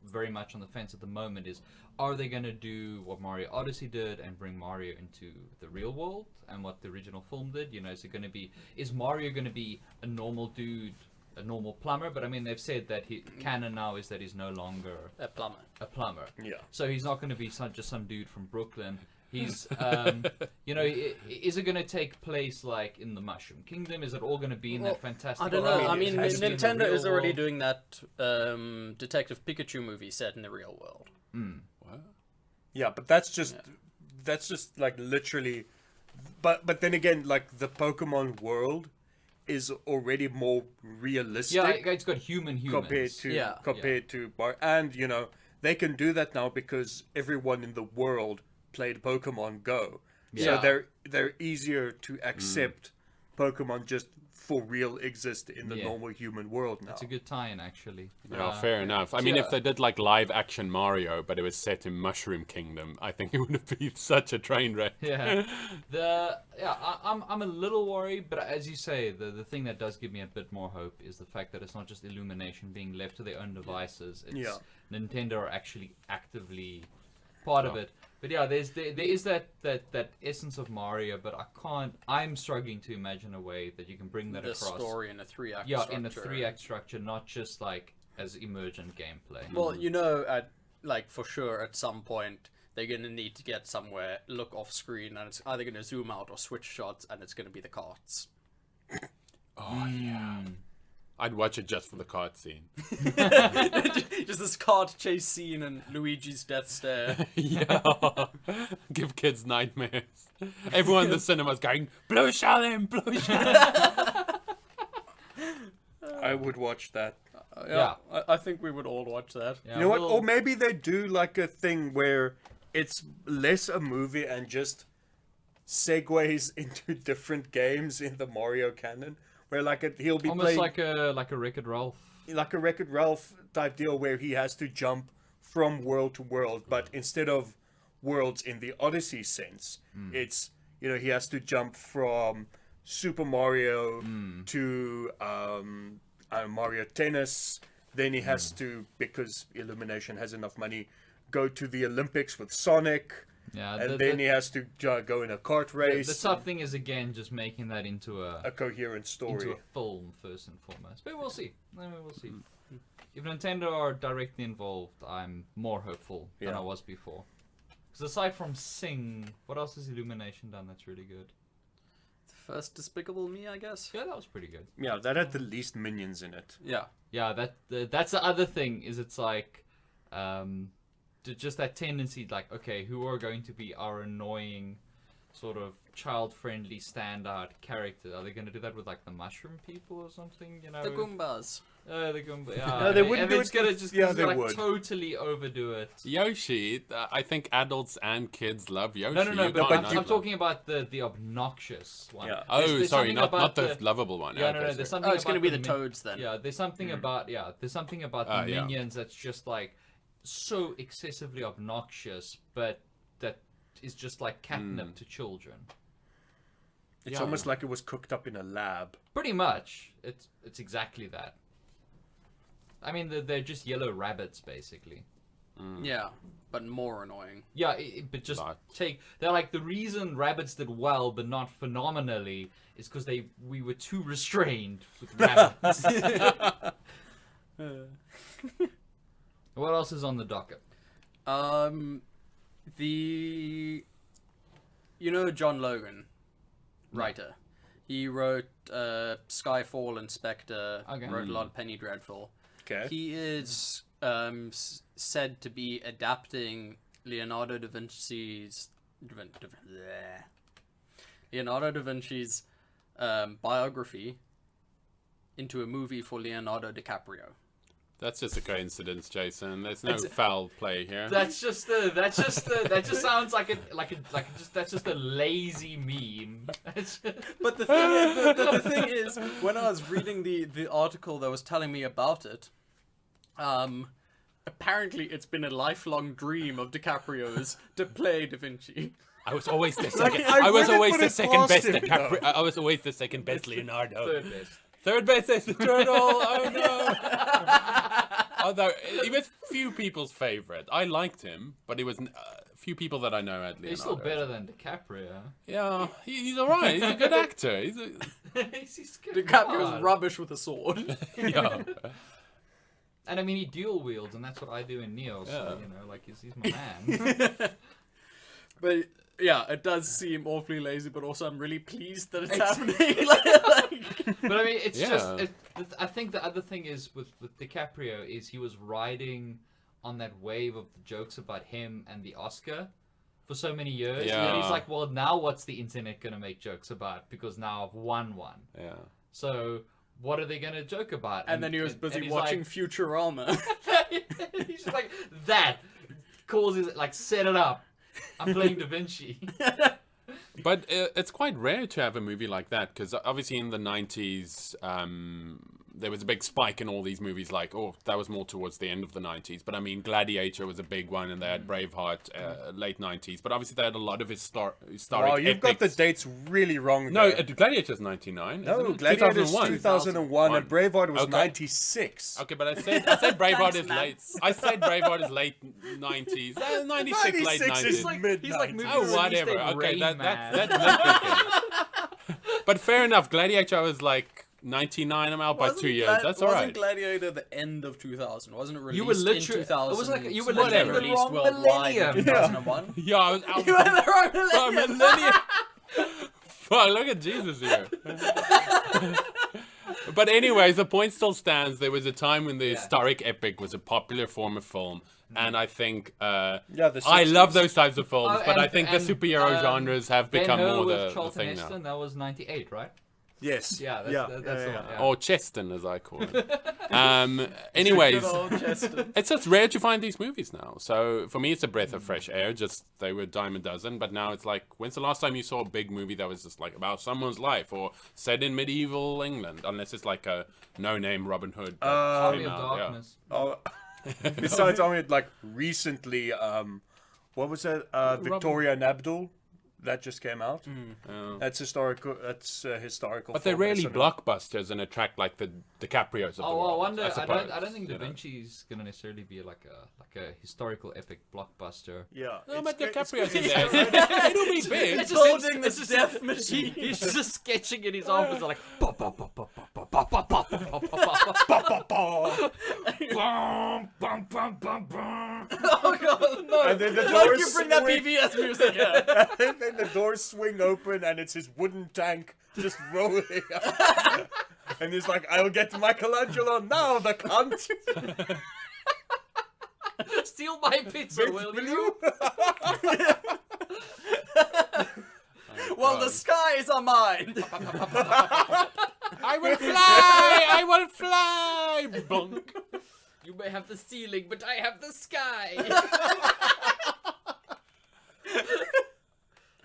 very much on the fence at the moment is, are they going to do what Mario Odyssey did and bring Mario into the real world and what the original film did? You know, is Mario going to be a normal dude, a normal plumber? But I mean, they've said that canon now is that he's no longer A plumber. a plumber. Yeah. So he's not going to be just some dude from Brooklyn. He's, you know, is it going to take place like in the Mushroom Kingdom? Is it all going to be in that fantastic? I don't know. world? I mean, Has to be in the Nintendo real is already world? doing that Detective Pikachu movie set in the real world. What? Yeah, but that's just like literally, but then again, like the Pokemon world is already more realistic. Yeah, it's got humans. compared to and you know they can do that now because everyone in the world played Pokemon Go, Yeah. so they're easier to accept. Pokemon just for real exist in the normal human world now. It's a good tie-in, actually. Yeah, fair enough. I mean, yeah. if they did like live action Mario, but it was set in Mushroom Kingdom, I think it would have been such a train wreck. Yeah, I'm a little worried, but as you say, the thing that does give me a bit more hope is the fact that it's not just Illumination being left to their own devices. It's Nintendo are actually actively part of it. But yeah, there is that essence of Mario, but I'm struggling to imagine a way that you can bring that The across. story in a 3-act Yeah, structure. in a 3-act structure, not just like as emergent gameplay. Well, you know, like for sure at some point they're gonna need to get somewhere, look off screen, and it's either gonna zoom out or switch shots, and it's gonna be the carts. Oh yeah, I'd watch it just for the cart scene. Just this cart chase scene and Luigi's death stare. Yeah, give kids nightmares. Everyone in the cinema's going, "Blue shell him, blue shell." I would watch that. Yeah. I think we would all watch that. Yeah, You know what? we'll- Or maybe they do like a thing where it's less a movie and just segues into different games in the Mario canon, where he'll be almost playing like a Wreck-It Ralph. like a Wreck-It Ralph type deal where he has to jump from world to world, but instead of worlds in the Odyssey sense, it's he has to jump from Super Mario to Mario Tennis. Then he has to, because Illumination has enough money, go to the Olympics with Sonic. Yeah, And then he has to go in a kart race. The tough thing is again just making that into a coherent story. into a film first and foremost. But we'll see. We'll see. If Nintendo are directly involved, I'm more hopeful than I was before. Because aside from Sing, what else has Illumination done that's really good? First Despicable Me, I guess. Yeah, that was pretty good. Yeah, that had the least minions in it. Yeah. Yeah, that's the other thing. Is it's like, just that tendency, like, okay, who are going to be our annoying, sort of child-friendly standout character? Are they going to do that with like the mushroom people or something? You know, The Goombas. Yeah, No, they wouldn't and do it's it gonna if- just yeah, it's they gonna, like, would. totally overdo it. Yoshi, I think adults and kids love Yoshi. No, You but can't I'm not talking about the obnoxious one. Yeah. Oh, There's sorry, something not about the lovable one. Yeah, Okay, no, sorry. there's something Oh, it's about gonna be the min- toads then. Yeah, there's something about the Yeah. minions that's just like so excessively obnoxious, but that is just like catnip to children. It's Yeah. almost like it was cooked up in a lab. Pretty much, it's exactly that. I mean, they're just yellow rabbits, basically. Yeah, but more annoying. Yeah, but just Lot. they're like the reason rabbits did well, but not phenomenally, is because we were too restrained with rabbits. What else is on the docket? You know John Logan, writer. He wrote Skyfall and Spectre. Okay. Wrote a lot of Penny Dreadful. Okay. He is said to be adapting Leonardo da Vinci's biography into a movie for Leonardo DiCaprio. That's just a coincidence, Jason. There's no foul play here. That just sounds that's just a lazy meme. But the thing is, when I was reading the article that was telling me about it, apparently it's been a lifelong dream of DiCaprio's to play Da Vinci. I was always the second. I I was wouldn't always put the it second past best. him, DiCaprio. I was always the second best Leonardo. Third best. Third best is the turtle. Oh no. Although he was few people's favorite. I liked him, but he was few people that I know had Leonardo. He's still better than DiCaprio. Yeah, he's all right. He's a good actor. He's He's good. DiCaprio's God. rubbish with a sword. yeah. And I mean, he dual wields, and that's what I do in Neo. So Yeah. you know, like he's my man. But yeah, it does seem awfully lazy, but also I'm really pleased that it's happening. But I mean, it's Yeah. just. I think the other thing is with DiCaprio is he was riding on that wave of the jokes about him and the Oscar for so many years. And then he's Yeah. like, well, now what's the internet gonna make jokes about? Because now I've won one. Yeah. So what are they gonna joke about? And then he was busy he's watching like- Futurama. he's just like that causes like set it up. I'm playing Da Vinci. But it's quite rare to have a movie like that because obviously in the 90s there was a big spike in all these movies that was more towards the end of the 90s. But I mean Gladiator was a big one and they had Braveheart late 90s. But obviously they had a lot of historic Wow, you've got the epics. dates really wrong. No, there. Gladiator's 99. No, isn't it? Gladiator's 2001. 2001 and Braveheart was Okay. 96. Okay, but I said Braveheart Thanks, is man. late. I said Braveheart is late 90s. 96 late 96 is 90s. mid-90s. He's like movie Oh, release whatever. date Okay, Rain Man. that's nitpicking. But fair enough. Gladiator was like 99. I'm out by 2 years. That's all Wasn't right. Gladiator the end of 2000? Wasn't it released You were literally- in 2000? it was like you were Wasn't it literally the released wrong worldwide in millennium. 2001? Yeah, I was out. You were in the wrong Oh, millennium. millennium. Fuck, look at Jesus here. But anyways, the point still stands. There was a time when the historic epic was a popular form of film. And I think the I 60s. love those types of films, Oh, but and- I think the and, superhero genres have become Ben-Hur more with the Charlton thing now. Heston, that was 98, right? Yes. Yeah, that's, yeah, that's the yeah, one. yeah. Yeah. Or Cheston, as I call it. Anyways, Good old Chester. it's just rare to find these movies now. So for me, it's a breath of fresh air. Just they were a dime a dozen, but now it's like, when's the last time you saw a big movie that was just like about someone's life or set in medieval England? Unless it's like a no-name Robin Hood. that Army came of out, yeah. Darkness. Oh, besides, I mean, like recently, what was that? Victoria and Abdul, that just came out. Yeah. That's historical. That's historical. But they're film, really isn't it? blockbusters and attract like the DiCaprios of the Oh, world. I wonder. I suppose, don't think Da you know. Vinci's gonna necessarily be like a historical epic blockbuster. Yeah. No, it's but good- it's DiCaprio's good. in there. It'll be big. It's Building the it's just- death machine. He's just sketching in his office like. Pop, pop, pop, pop, pop, pop, pop, pop, pop, pop, pop, pop. Bum, bum, bum, bum, bum. Oh god, no! And then the Don't doors you bring that swing- BBS music here? And then the doors swing open and it's his wooden tank just rolling up. And he's like, I'll get Michelangelo now, the cunt. Steal my pizza, will you? Well, the skies are mine. I will fly! I will fly! Bonk. You may have the ceiling, but I have the sky.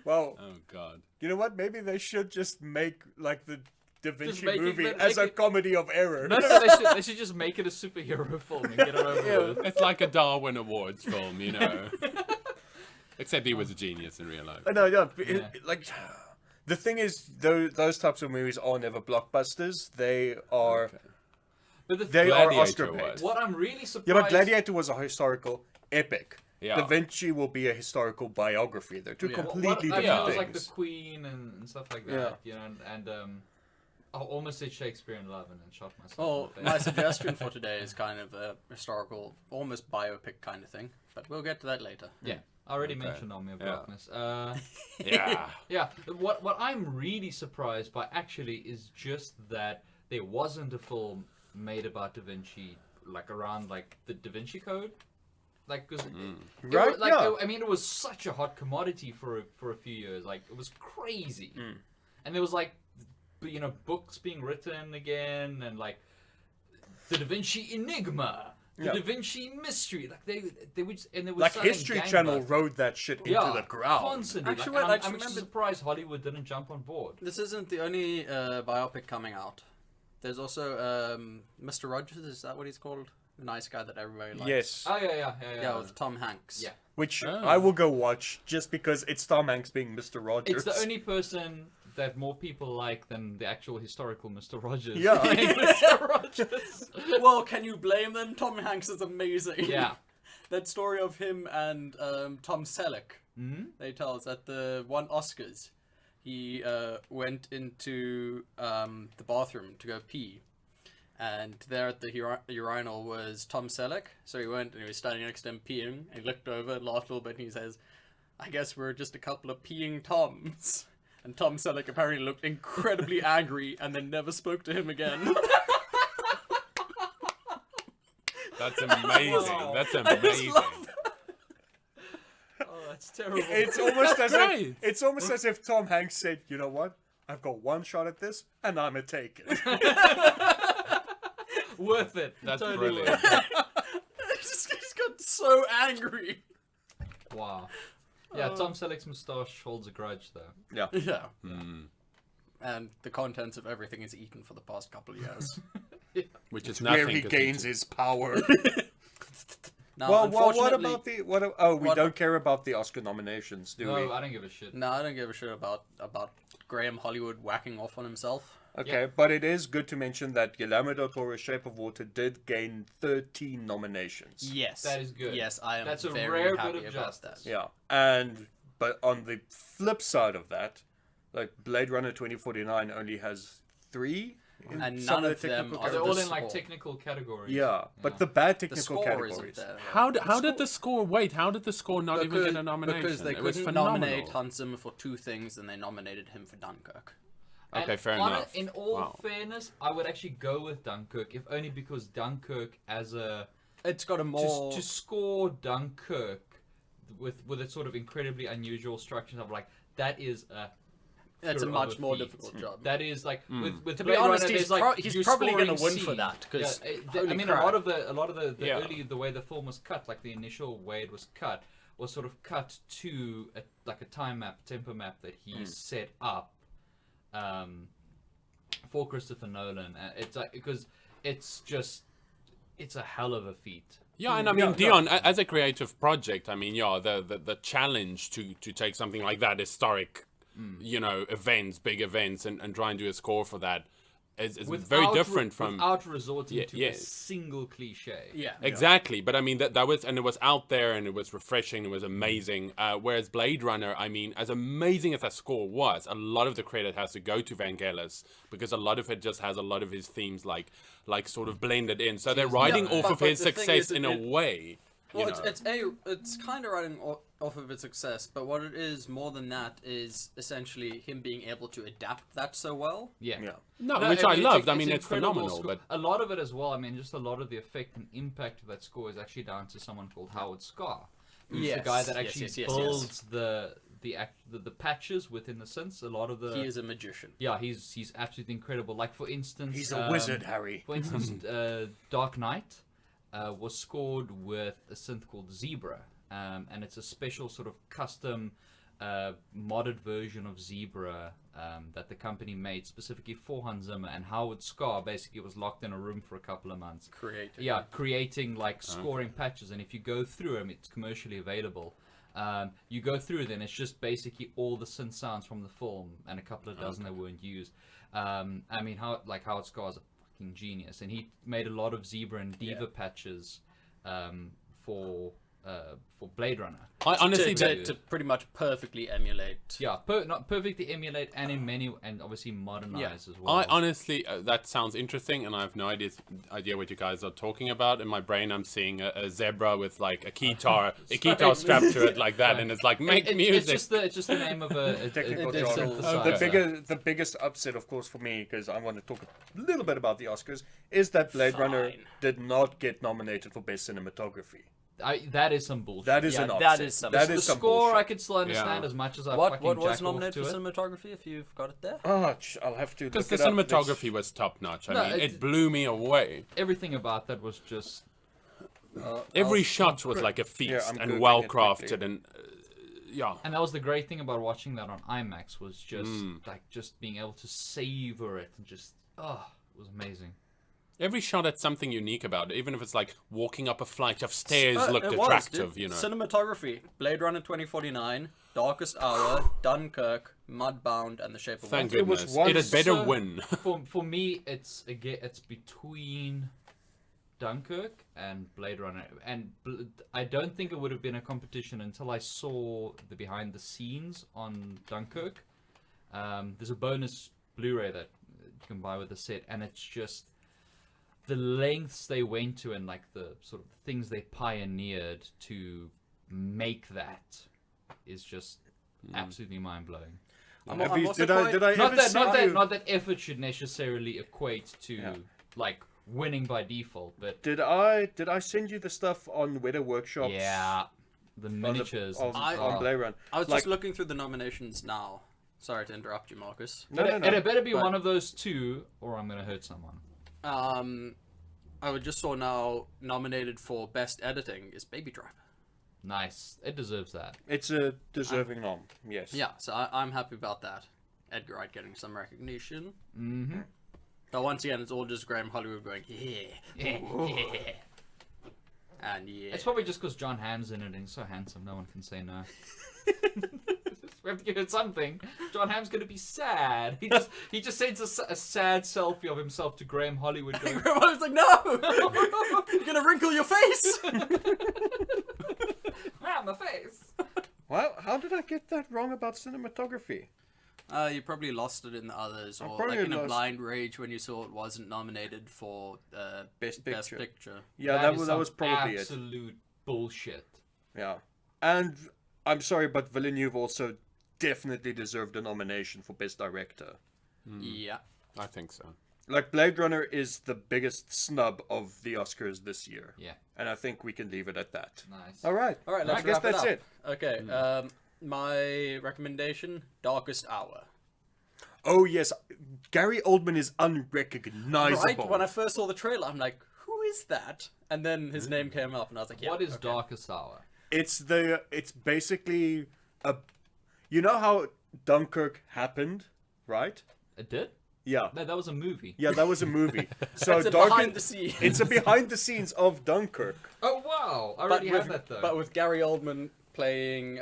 Well, Oh god. you know what? Maybe they should just make like the Da Vinci make it- movie make as a it- comedy of error. No, they should just make it a superhero film and get it over with. It's like a Darwin Awards film, you know. Except he was a genius in real life. No, Yeah. like the thing is, those types of movies are never blockbusters. They are But they are Gladiator Oscar bait. was. what I'm really surprised. Yeah, but Gladiator was a historical epic. Yeah. Da Vinci will be a historical biography. They're two Yeah. completely I mean, different it was things. like the Queen and stuff like that, Yeah. you know, and I almost said Shakespeare in Love and then shot myself. Well, in the my face. suggestion for today is kind of a historical, almost biopic kind of thing, but we'll get to that later. Yeah, I already Okay. mentioned Army of Yeah. Darkness. Yeah. Yeah, what I'm really surprised by actually is just that there wasn't a film made about Da Vinci, like around like the Da Vinci Code, like because Right, yeah. I mean it was such a hot commodity for a few years, like it was crazy, and there was like you know books being written again and like the Da Vinci Enigma. The Yeah. Da Vinci Mystery, like they would, and there was Like History Channel rode that shit into the ground. constantly. Actually, Like, I I'm actually actually remember- surprised Hollywood didn't jump on board. This isn't the only biopic coming out. There's also Mr. Rogers, is that what he's called? The nice guy that everybody likes. Yes, Oh yeah. Yeah, with Tom Hanks. Yeah. which Oh. I will go watch just because it's Tom Hanks being Mr. Rogers. It's the only person that more people like than the actual historical Mr. Rogers. Yeah. playing Mr. Rogers. Well, can you blame them? Tom Hanks is amazing. Yeah. That story of him and Tom Selleck, they tell us at the one Oscars, he went into the bathroom to go pee. And there at the urinal was Tom Selleck. So he went and he was standing next to him peeing. And he looked over and laughed a little bit and he says, I guess we're just a couple of peeing Toms. And Tom Selleck apparently looked incredibly angry and then never spoke to him again. That's amazing. Wow. That's I just amazing. love Oh, that's terrible. It's almost as great. if it's almost as if Tom Hanks said, "You know what? I've got one shot at this, and I'ma take it." worth it. That's Totally brilliant. worth it. He's got so angry. Wow. Yeah, Tom Selleck's moustache holds a grudge though. Yeah. Yeah. Mm. And the contents of everything is eaten for the past couple of years. Which is nothing. Where he 'cause gains it's- his power. Now, Well, what unfortunately, about the what? Oh, we what- don't care about the Oscar nominations, do No, we? I don't give a shit. No, I don't give a shit about Graham Hollywood whacking off on himself. Okay, but it is good to mention that Guillermo del Toro's Shape of Water did gain 13 nominations. Yes, That is good. Yes, I am. That's a very rare happy bit of about justice. that. Yeah, but on the flip side of that, like Blade Runner 2049 only has 3, in And some none of the them technical are They're the all categories. in like score. technical categories. Yeah, but the bad The technical score isn't categories. there. How did the score? Wait, how did the score not even get a nomination? Because they It was couldn't phenomenal. nominate Hans Zimmer for 2 things, and they nominated him for Dunkirk. And Okay, fair on enough. In all Wow. fairness, I would actually go with Dunkirk, if only because Dunkirk as a It's got a more to score Dunkirk with its sort of incredibly unusual structure. I'm like, that is a It's a feat. much more difficult job. That is like with To Blade be honest, Runner, he's, there's like he's you're probably going to scoring win for scenes. that because I mean, a lot of the Yeah. early the way the film was cut, like the initial way it was cut, was sort of cut to like a time map, tempo map that he set up for Christopher Nolan. It's like because it's a hell of a feat. Yeah, and I mean, Yeah, Dion, as a creative project, I mean, yeah, the challenge to take something like that historic, you know, big events, and try and do a score for that is very different from. without resorting to a yes. single cliche. yeah. Exactly, but I mean that was, and it was out there, and it was refreshing, it was amazing. Whereas Blade Runner, I mean, as amazing as that score was, a lot of the credit has to go to Vangelis because a lot of it just has a lot of his themes like sort of blended in. So they're riding Yeah, off of but his the thing success is, in a way. Well, You know. it's kind of riding off of its success, but what it is more than that is essentially him being able to adapt that so well. Yeah. Yeah. No, No, which I loved. I it's mean, it's incredible phenomenal. score. But a lot of it as well. I mean, just a lot of the effect and impact of that score is actually down to someone called Howard Scarr, who's the Yes, guy that yes, actually yes, yes, builds the patches within the synths. A lot of the He is a magician. yeah, he's absolutely incredible. Like for instance, He's a wizard, Harry. For instance, Dark Knight was scored with a synth called Zebra, and it's a special sort of custom modded version of Zebra that the company made specifically for Hans Zimmer. And Howard Scar basically was locked in a room for a couple of months. Creating like scoring patches. And if you go through them, it's commercially available. You go through, then it's just basically all the synth sounds from the film and a couple of dozen that weren't used. I mean, Howard Scar is a fucking genius, and he made a lot of Zebra and Diva patches for Blade Runner. I honestly to pretty much perfectly emulate. Yeah, not perfectly emulate, and in many, and obviously modernize as well. I honestly, that sounds interesting, and I have no idea what you guys are talking about. In my brain, I'm seeing a zebra with like a guitar strapped to it like that, and it's like make music. It's just the name of a Technical digital jargon. synthesizer. The biggest upset, of course, for me, because I want to talk a little bit about the Oscars, is that Blade Runner did not get nominated for Best Cinematography. That is some bullshit. That is Yeah, an that upset. is some That bullshit. is The some score bullshit. I could still understand as much as I What fucking was jack off nominated to for it. cinematography? If you've got it there. I'll have to Because look the it up. cinematography was top notch. I No, mean, it blew me away. Everything about that was just Every shot was like a feast I'm and Googling well it quickly. crafted, and yeah. and that was the great thing about watching that on IMAX was just being able to savor it and just it was amazing. Every shot had something unique about it, even if it's like walking up a flight of stairs looked It was, attractive, dude. you know. Cinematography: Blade Runner 2049, Darkest Hour, Dunkirk, Mudbound, and The Shape of Thank Water. It was goodness. one- It had better So, win. For me, it's between Dunkirk and Blade Runner, and I don't think it would have been a competition until I saw the behind the scenes on Dunkirk. There's a bonus Blu-ray that you can buy with the set, and it's just the lengths they went to and like the sort of things they pioneered to make that is just absolutely mind-blowing. I'm Did also I Not ever that, send you? not that effort should necessarily equate to like winning by default, but Did I send you the stuff on Weather Workshop? yeah, the miniatures. on Blade Runner. I was Like- just looking through the nominations now. Sorry to interrupt you, Marcus. No. It better be But- one of those two, or I'm gonna hurt someone. I just saw now nominated for Best Editing is Baby Driver. Nice, it deserves that. It's a deserving nom. Yes. Yeah, so I'm happy about that. Edgar Wright getting some recognition. Mm-hmm. But once again, it's all just Graham Hollywood going, yeah. And yeah. It's probably just because John Hamm's in it and he's so handsome, no one can say no. We have to give it something. John Hamm's gonna be sad. He just sends a sad selfie of himself to Graham Hollywood going, Graham Hollywood's like, no! You're gonna wrinkle your face! ah, my face. Well, how did I get that wrong about cinematography? You probably lost it in the others, or probably like in a lost- blind rage when you saw it wasn't nominated for Best Best Picture. Picture. Yeah, that was probably it. absolute bullshit. Yeah. And I'm sorry, but Villeneuve also definitely deserved a nomination for Best Director. Yeah. I think so. Like, Blade Runner is the biggest snub of the Oscars this year. Yeah, And I think we can leave it at that. nice. All right. All right, let's I guess wrap that's it it. up. Okay, my recommendation, Darkest Hour. Oh, yes. Gary Oldman is unrecognizable. Right, when I first saw the trailer, I'm like, who is that? And then his name came up, and I was like, yeah. What is okay. Darkest Hour? It's basically a... You know how Dunkirk happened, right? It did? Yeah. No, that was a movie. Yeah, that was a movie. So It's a Dark behind the scenes. It's a behind the scenes of Dunkirk. Oh wow! I but already with, have that though. But with Gary Oldman playing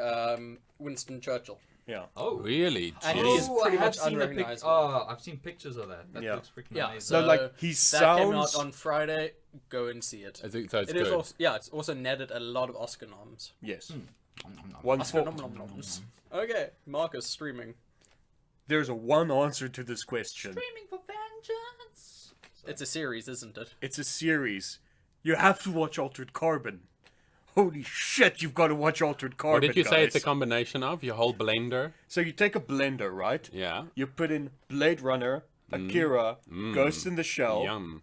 Winston Churchill. Yeah. oh, Really? And Jeez. he is pretty I have much seen the unrecognizable. I've seen pictures of that. That Yeah. looks freaking Yeah, amazing. So, So like, he That came out sounds... on Friday. Go and see it. So it's It is good. also, yeah, it's also netted a lot of Oscar noms. Yes. Nom, nom, nom. One Oscar for... noms. Okay, Marcus streaming. There's a one answer to this question. Screaming for vengeance. It's a series, isn't it? It's a series. You have to watch Altered Carbon. Holy shit, you've got to watch Altered Carbon, What did you say it's a guys. combination of? Your whole blender? So you take a blender, right? Yeah. You put in Blade Runner, Akira, Ghost in the Shell. Yum.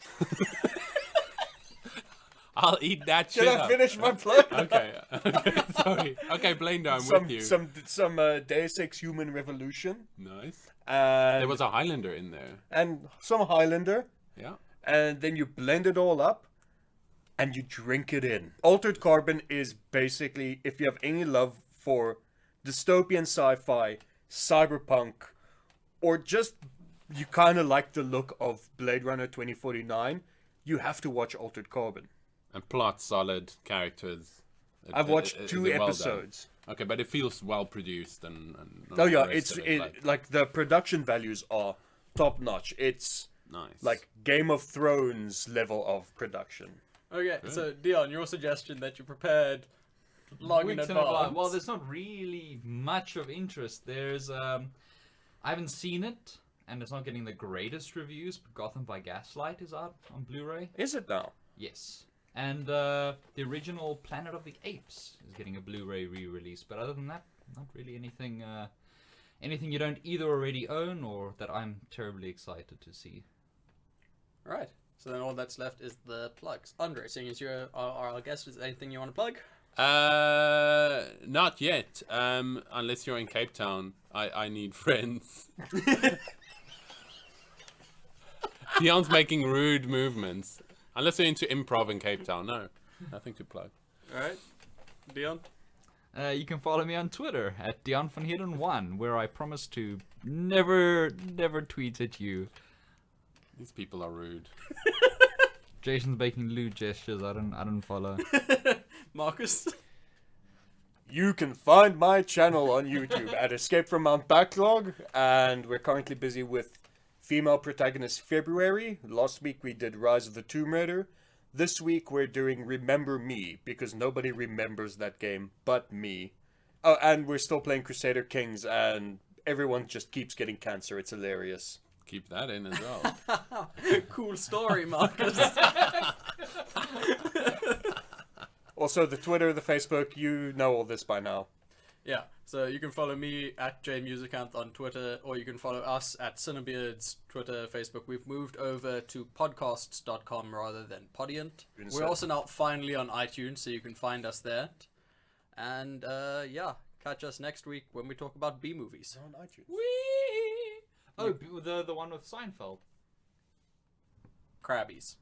I'll eat that shit Can I up. finish my plug? Okay. Sorry. Okay, Blindo, I'm Some with you. some Deus Ex Human Revolution. Nice. And, There was a Highlander in there. and some Highlander. Yeah. And then you blend it all up and you drink it in. Altered Carbon is basically, if you have any love for dystopian sci-fi, cyberpunk, or just you kind of like the look of Blade Runner 2049, you have to watch Altered Carbon. And plot solid, characters. I've watched Is 2 it well done? episodes. Okay, but it feels well produced and Oh yeah, the rest it's of it, like the production values are top notch. It's nice. like Game of Thrones level of production. Okay, so Dion, your suggestion that you prepared long in Weeks advance. Well, there's not really much of interest. There's I haven't seen it, and it's not getting the greatest reviews. But Gotham by Gaslight is out on Blu-ray. Is it now? Yes. And the original Planet of the Apes is getting a Blu-ray re-release. But other than that, not really anything anything you don't either already own or that I'm terribly excited to see. Right. So then all that's left is the plugs. Andre, seeing as you're our guest, is there anything you want to plug? Not yet. Unless you're in Cape Town. I need friends. Dion's making rude movements. Unless you're into improv in Cape Town. No. Nothing to plug. Alright. Dion? You can follow me on Twitter at DionVanHidden1, where I promise to never tweet at you. These people are rude. Jason's making lewd gestures. I don't follow. Marcus? You can find my channel on YouTube at Escape from Mount Backlog, and we're currently busy with Female Protagonist February. Last week we did Rise of the Tomb Raider. This week we're doing Remember Me, because nobody remembers that game but me. Oh, and we're still playing Crusader Kings, and everyone just keeps getting cancer. It's hilarious. Keep that in as well. Cool story, Marcus. Also, the Twitter, the Facebook, you know all this by now. Yeah, so you can follow me at JMusicant on Twitter, or you can follow us at CineBeards, Twitter, Facebook. We've moved over to podcasts.com rather than Podiant. We're also now finally on iTunes, so you can find us there. And yeah, catch us next week when we talk about B-movies. On iTunes. Oh, the one with Seinfeld. Crabbies.